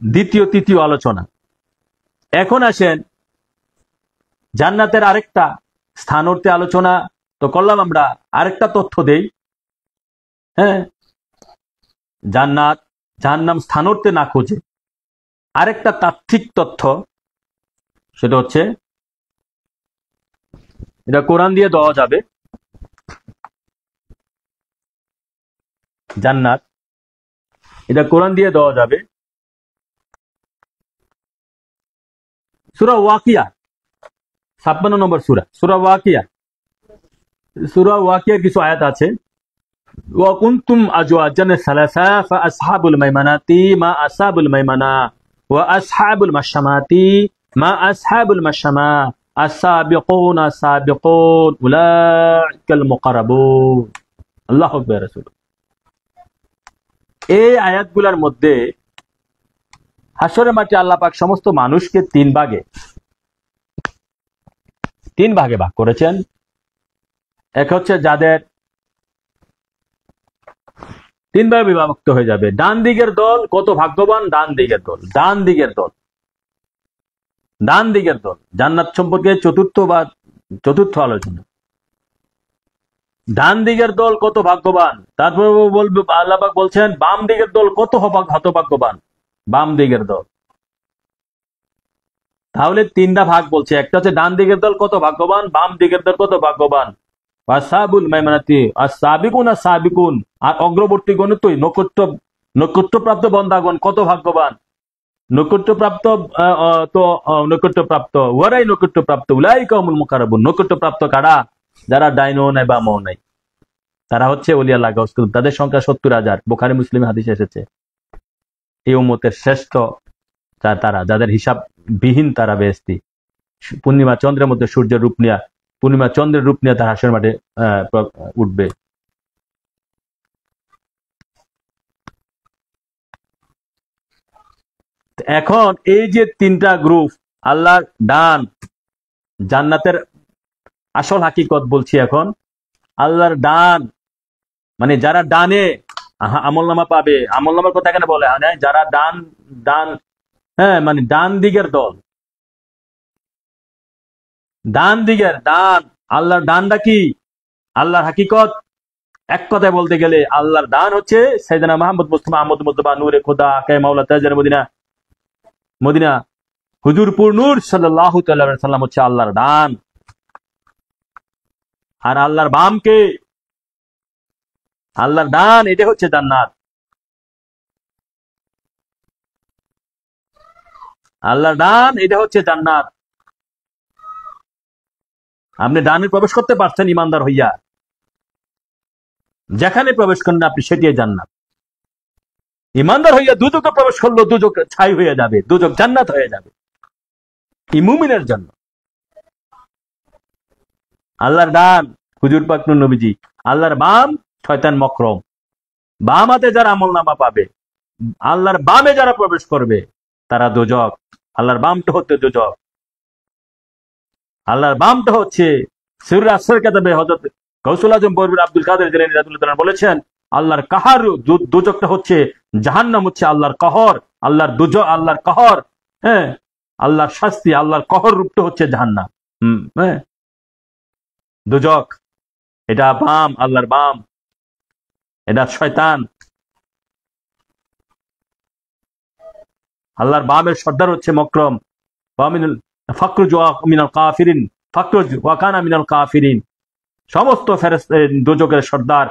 দ্বিতীয় তৃতীয় আলোচনা। এখন আসেন জান্নাতের আরেকটা স্থান অর্থে আলোচনা তো করলাম আমরা, আরেকটা তথ্য দেই। হ্যাঁ, জান্নাত জাহান্নাম স্থান অর্থে না খোঁজে, আরেকটা তাত্ত্বিক তথ্য, সেটা হচ্ছে এটা কোরআন দিয়ে দেওয়া যাবে। জান্নাত, এটা কোরআন দিয়ে দেওয়া যাবে। সূরা ওয়াকিয়া 56 নম্বর সূরা, সূরা ওয়াকিয়া। সূরা ওয়াকিয়ার কিছু আয়াত আছে, ওয়া কুনতুম আজওয়াজান সালাসা ফাআসহাবুল মাইমানাতি মা আসহাবুল মাইমানা ওয়া আসহাবুল মাশামাতি মা আসহাবুল মাশামা আস-সাবিকুন আস-সাবিকুন উলাইকাল মুকাররাবুন। আল্লাহু আকবার। রাসূল এই আয়াতগুলোর মধ্যে হাসরের মাঠে আল্লাহ পাক সমস্ত মানুষকে তিন ভাগে ভাগ করেছেন। এক হচ্ছে যাদের তিন ভাগে বিভক্ত হয়ে যাবে। ডান দিকের দল কত ভাগ্যবান, ডান দিকের দল জান্নাত সম্পর্কে চতুর্থ আলোচনা। ডান দিকের দল কত ভাগ্যবান, তারপর বলবে আল্লাহ পাক বলছেন বাম দিকের দল কত হতভাগ্যবান, বাম দিকের দল। তাহলে তিনটা ভাগ বলছে, একটা হচ্ছে ডান দিকের দল কত ভাগ্যবান, বাম দিকের দল কত ভাগ্যবান, আসহাবুল মাইমানাতি আস-সাবিকুন আস-সাবিকুন, আর অগ্রবর্তী গণ তো নৈকট্যপ্রাপ্ত বন্দাগণ কত ভাগ্যবান, নৈকট্যপ্রাপ্ত ওয়ারাই নৈকট্যপ্রাপ্ত উলাইকা হুমুল মুকাররাবুন। নৈকট্যপ্রাপ্ত কারা, যারা ডাইনও নাই বামও নাই, তারা হচ্ছে ওলিয়া আল্লাহ গাউস কুতুব। তাদের সংখ্যা 70,000, বুখারী মুসলিম হাদিসে এসেছে। এই উম্মতের শ্রেষ্ঠ তারা, যাদের হিসাব বিহীন তারা বেহেশতি। পূর্ণিমা চন্দ্রের মধ্যে সূর্যের রূপ নিয়ে, পূর্ণিমা চন্দ্রের রূপ নিয়ে তারা হাসরের মাঠে উঠবে। এখন এই যে তিনটা গ্রুপ, আল্লাহর ডান, জান্নাতের আসল হাকিকত বলছি এখন। আল্লাহর ডান মানে যারা ডানে আমলনামা পাবে, আমলনামার কথা এখানে বলে যারা ডান, হ্যাঁ, মানে ডান দিকের দল, ডান আল্লাহর ডানটা কি, আল্লাহর হাকিকত এক কথায় বলতে গেলে আল্লাহর ডান হচ্ছে সাইয়েদনা মুহাম্মদ মুস্তাফা আহমদ মুজতবা নূরে খোদা কে মাওলা তাজের মদিনা হুজুরপুর নূর সাল্লাল্লাহু তাআলা আলাইহি সাল্লাম হচ্ছে আল্লাহর ডান। আর আল্লাহর বাম কে, আল্লাহর ডান এটা হচ্ছে জান্নাত। আল্লাহর ডান এটা হচ্ছে জান্নাত। আপনি ডানে প্রবেশ করতে পারছেন ইমানদার হইয়া, যেখানে প্রবেশ করেন আপনি সেটিই জান্নাত। ইমানদার হইয়া দুজকে প্রবেশ করলো, দুজক ছাই হয়ে যাবে, দুজক জান্নাত হয়ে যাবে এই মুমিনের জন্য। আল্লাহর ডান হুজুর পাক নূর নবীজি, আল্লাহর বাম শয়তান মকরম। বাম হাতে যারা আমলনামা পাবে, আল্লাহর বামে যারা প্রবেশ করবে তারা দোজক। আল্লাহর বামটা হচ্ছে দোজক, আল্লাহর বামটা হচ্ছে সূরা আসর কিতাবে হযরত গাউসুল আজম বরবর আব্দুল কাদের জিলানী রাদিয়াল্লাহু তাআলা বলেছেন, আল্লাহর কাহার দোজকটা হচ্ছে জাহান্নাম, হচ্ছে আল্লাহর কহর, আল্লাহর দোজক, আল্লাহর কহর, হ্যাঁ, আল্লাহর শাস্তি, আল্লাহর কহর রূপটা হচ্ছে জাহান্নাম। হ্যাঁ, দোজক এটা বাম, আল্লাহর বাম, এটা শয়তান। আল্লাহর বামের সর্দার হচ্ছে মকরম, সমস্ত দোজকের সর্দার,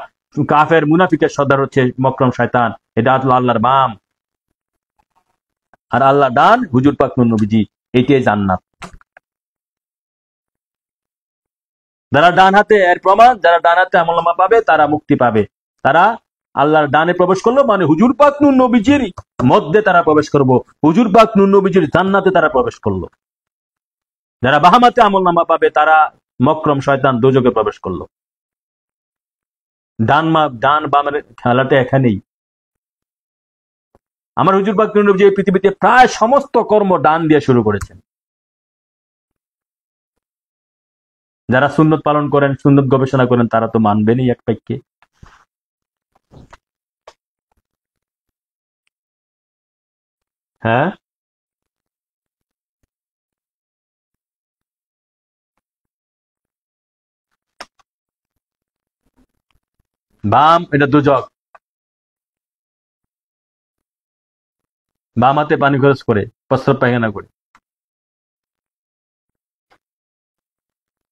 কাফের মুনাফিকের সর্দার হচ্ছে মকরম শয়তান। এটা আল্লাহর বাম। আর আল্লাহ ডান হুজুর পাক নূর নবীজি, এটাই জান্নাত। যারা ডান হাতে, এর প্রমাণ যারা ডান হাতে আমলনামা পাবে তারা মুক্তি পাবে। তারা আল্লাহর ডানে প্রবেশ করলো মানে হুজুর পাক নূর নবীজির মধ্যে তারা প্রবেশ করবো, হুজুর পাক নূর নবীজির জান্নাতে তারা প্রবেশ করলো। যারা বাহামাতে আমলনামা পাবে তারা মকরম শয়তান দোজকে প্রবেশ করলো। ডান বামের খেলাটা এখানেই। আমার হুজুর পাক নূর নবীজি এই পৃথিবীতে প্রায় সমস্ত কর্ম ডান দিয়ে শুরু করেছেন। যারা সুন্নত পালন করেন, সুন্নত গবেষণা করেন, তারা তো মানবেনই এক পাইকে। হ্যাঁ, বাম এটা দোজক, বাম হাতে পানি খরচ করে, প্রস্রাব পায়খানা করে।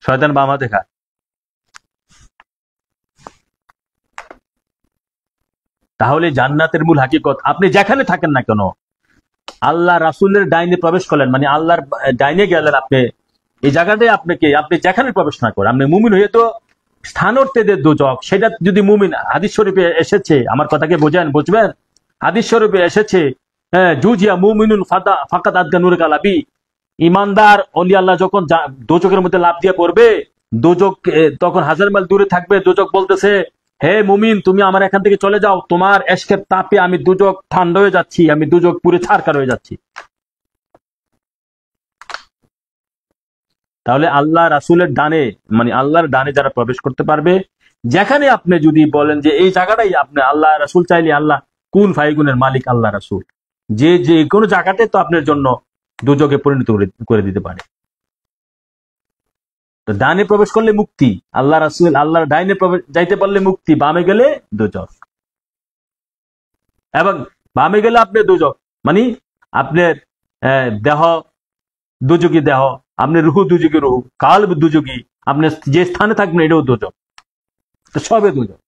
শয়তান বাম হাতে খায়। তাহলে জান্নাতের মূল হাকিকত, আপনি যেখানে থাকেন না কেন, আল্লাহ রাসূলের ডাইনে প্রবেশ করলেন, মানে আল্লাহর ডাইনে গেলেন আপনি, এই জায়গাটাই আপনাকে, আপনি যেখানে প্রবেশ না করেন, আপনি মুমিন হয়ে তো স্থানার্থীদের দোজখ, সেটা যদি মুমিন, হাদিস শরীফে এসেছে, আমার কথাকে বুঝবেন, হাদিস শরীফে এসেছে, হ্যাঁ, জুজিয়া মুমিনুন ফাকাত আদগা নূর কালাবি, ইমানদার ওলি আল্লাহ যখন দোজখের মধ্যে লাফ দিয়ে পড়বে, দোজখ তখন হাজার মাইল দূরে থাকবে, দোজখ বলতেছে, হে মুমিন, তুমি আমার এখান থেকে চলে যাও, তোমার এশকের তাপে আমি দোজখ ঠান্ডা হয়ে যাচ্ছি, আমি দোজখ পুরে ছারখার হয়ে যাচ্ছি। তাহলে আল্লাহ রাসূলের ডানে, মানে আল্লাহর ডানে যারা প্রবেশ করতে পারবে, যেখানে আপনি যদি বলেন যে এই জায়গাটাই আপনি, আল্লাহ রাসূল চাইলে আল্লাহ কুন ফায়াকুনের মালিক আল্লাহ রাসূল, যে কোনো জায়গাতে তো আপনার জন্য দোজখে পরিণত করে দিতে পারে। তো ডানে প্রবেশ করলে মুক্তি, আল্লাহ রাসূল আল্লাহর ডাইনে যাইতে পারলে মুক্তি, বামে গেলে দোজখ। এবং বামে গেলে আপনি দোজখ, মানে আপনার দেহ দুযোগী দেহ, আপনি রুহু দুযোগী রুহু, কালব দুযোগী, আপনি যে স্থানে থাকবেন এটাও দোজখ, তো সবে দোজখ।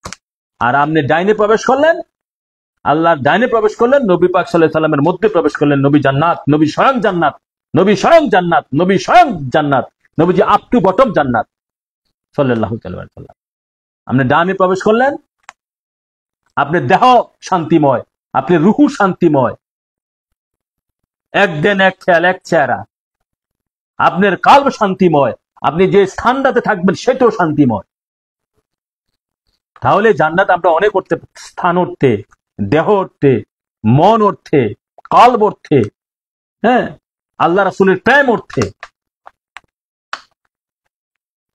আর আপনি ডাইনে প্রবেশ করলেন, আল্লাহর ডাইনে প্রবেশ করলেন, নবী পাক সাল্লাল্লাহু আলাইহি সাল্লামের মধ্যে প্রবেশ করলেন, নবী জান্নাত, নবী স্বয়ং জান্নাত, নবী স্বয়ং জান্নাত, নবী স্বয়ং জান্নাত, নবীজি আপ টু বটম জান্নাত সাল্লাল্লাহু আলাইহি ওয়াসাল্লাম। আপনি ডানে প্রবেশ করলেন, আপনার দেহ শান্তিময়, আপনি রুহু শান্তিময়, এক দেন এক খেয়াল এক চেহারা, আপনার কালব শান্তিময়, আপনি যে স্থানটাতে থাকবেন সেটাও শান্তিময়। তাহলে জান্নাত আমরা অনেক অর্থে, স্থান অর্থে, দেহ অর্থে, মন অর্থে, কালব অর্থে, হ্যাঁ, আল্লাহ রাসূলের প্রেম অর্থে,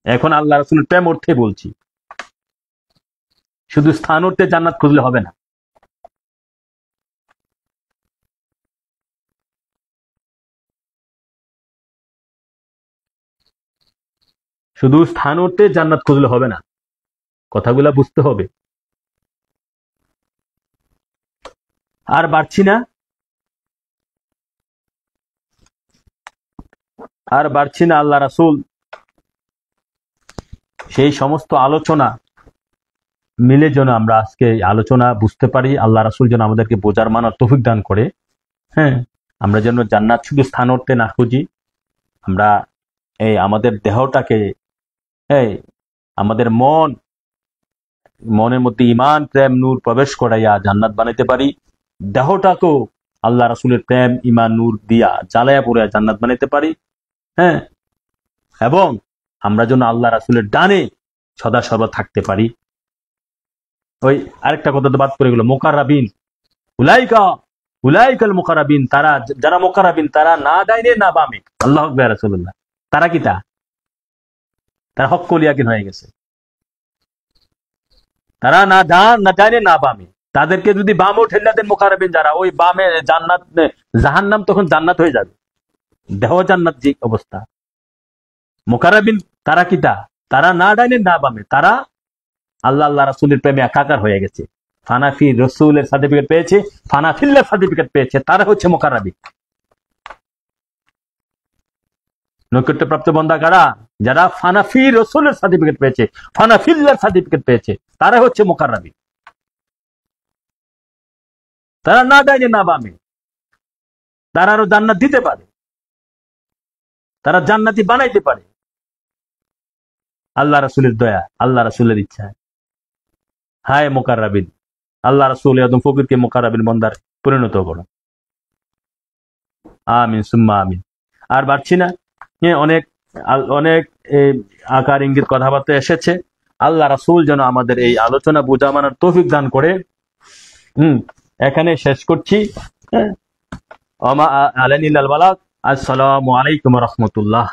এখন আল্লাহ রাসূলের প্রেম অর্থে বলছি, শুধু স্থান অর্থে জান্নাত খুঁজলে হবে না। শুধু স্থান অর্থে জান্নাত খুঁজলে হবে না, কথাগুলা বুঝতে হবে। আর বাড়ছি না, আর বাড়ছি না, আল্লাহ রাসূল সেই সমস্ত আলোচনা মিলে যেন আমরা আজকে আলোচনা বুঝতে পারি, আল্লাহ রাসূল যেন আমাদেরকে বোঝার মানার তৌফিক দান করে। হ্যাঁ, আমরা যেন জান্নাত শুধু স্থান অর্থে না খুঁজি, আমরা এই আমাদের দেহটাকে, এই আমাদের মনের মধ্যে ইমান প্রেম নূর প্রবেশ করাইয়া জান্নাত বানাইতে পারি, দেহটাকেও আল্লাহ রাসূলের প্রেম ইমান নূর দিয়া জ্বালায়া পুরাইয়া জান্নাত বানাইতে পারি। হ্যাঁ, এবং আমরা যেন আল্লাহ রাসূলের ডানে সদা সর্বদা থাকতে পারি। ওই আরেকটা কথা তো বাদ পড়ে গেল, মুকাররাবিন, উলাইকাল মুকাররাবিন, তারা যারা মুকাররাবিন, তারা না ডাইনে না বামে। আল্লাহু আকবার, রাসূলুল্লাহ, তারা কি তারা হক্কুল ইয়াকিন হয়ে গেছে, তারা না ডাইনে না বামে। তাদেরকে যদি বামও ঠেলা দেন মুকাররাবিন যারা, ওই বামে জান্নাত, জাহান্নাম তখন জান্নাত হয়ে যাবে, দেহ জান্নাত যে অবস্থা। মুকাররাবিন তারা কি তারা না ডাইনে না বামে, তারা আল্লাহ রাসূলের প্রেমে একাকার হয়ে গেছে, ফানাফি রাসূলের সার্টিফিকেট পেয়েছে, ফানাফিল্লাহ সার্টিফিকেট পেয়েছে, তারা হচ্ছে মুকাররাবিন। নৈকট্যপ্রাপ্ত বান্দা কারা? যারা ফানাফি রাসূলের সার্টিফিকেট পেয়েছে, ফানাফিল্লাহ সার্টিফিকেট পেয়েছে, তারা হচ্ছে মুকাররাবিন। তারা না ডাইনে না বামে, তারা আরো জান্নাত দিতে পারে, তারা জান্নাতি বানাইতে পারে, আল্লাহ রাসূলের দয়া, আল্লাহ রাসূলের ইচ্ছা। হায় মুকাররাবিন, আল্লাহ রাসূল একদম ফকিরকে মুকাররাবিন বান্দার পরিণত করো। আমিন সুম্মা আমিন। আর বাড়ছি না, অনেক অনেক আকার ইঙ্গিত কথাবার্তা এসেছে। আল্লাহ রাসূল যেন আমাদের এই আলোচনা বোঝা মানার তৌফিক দান করে। এখানে শেষ করছি। ওমা আলাইনা ইল্লাল বালাগ। আসসালামু আলাইকুম ওয়া রাহমাতুল্লাহ।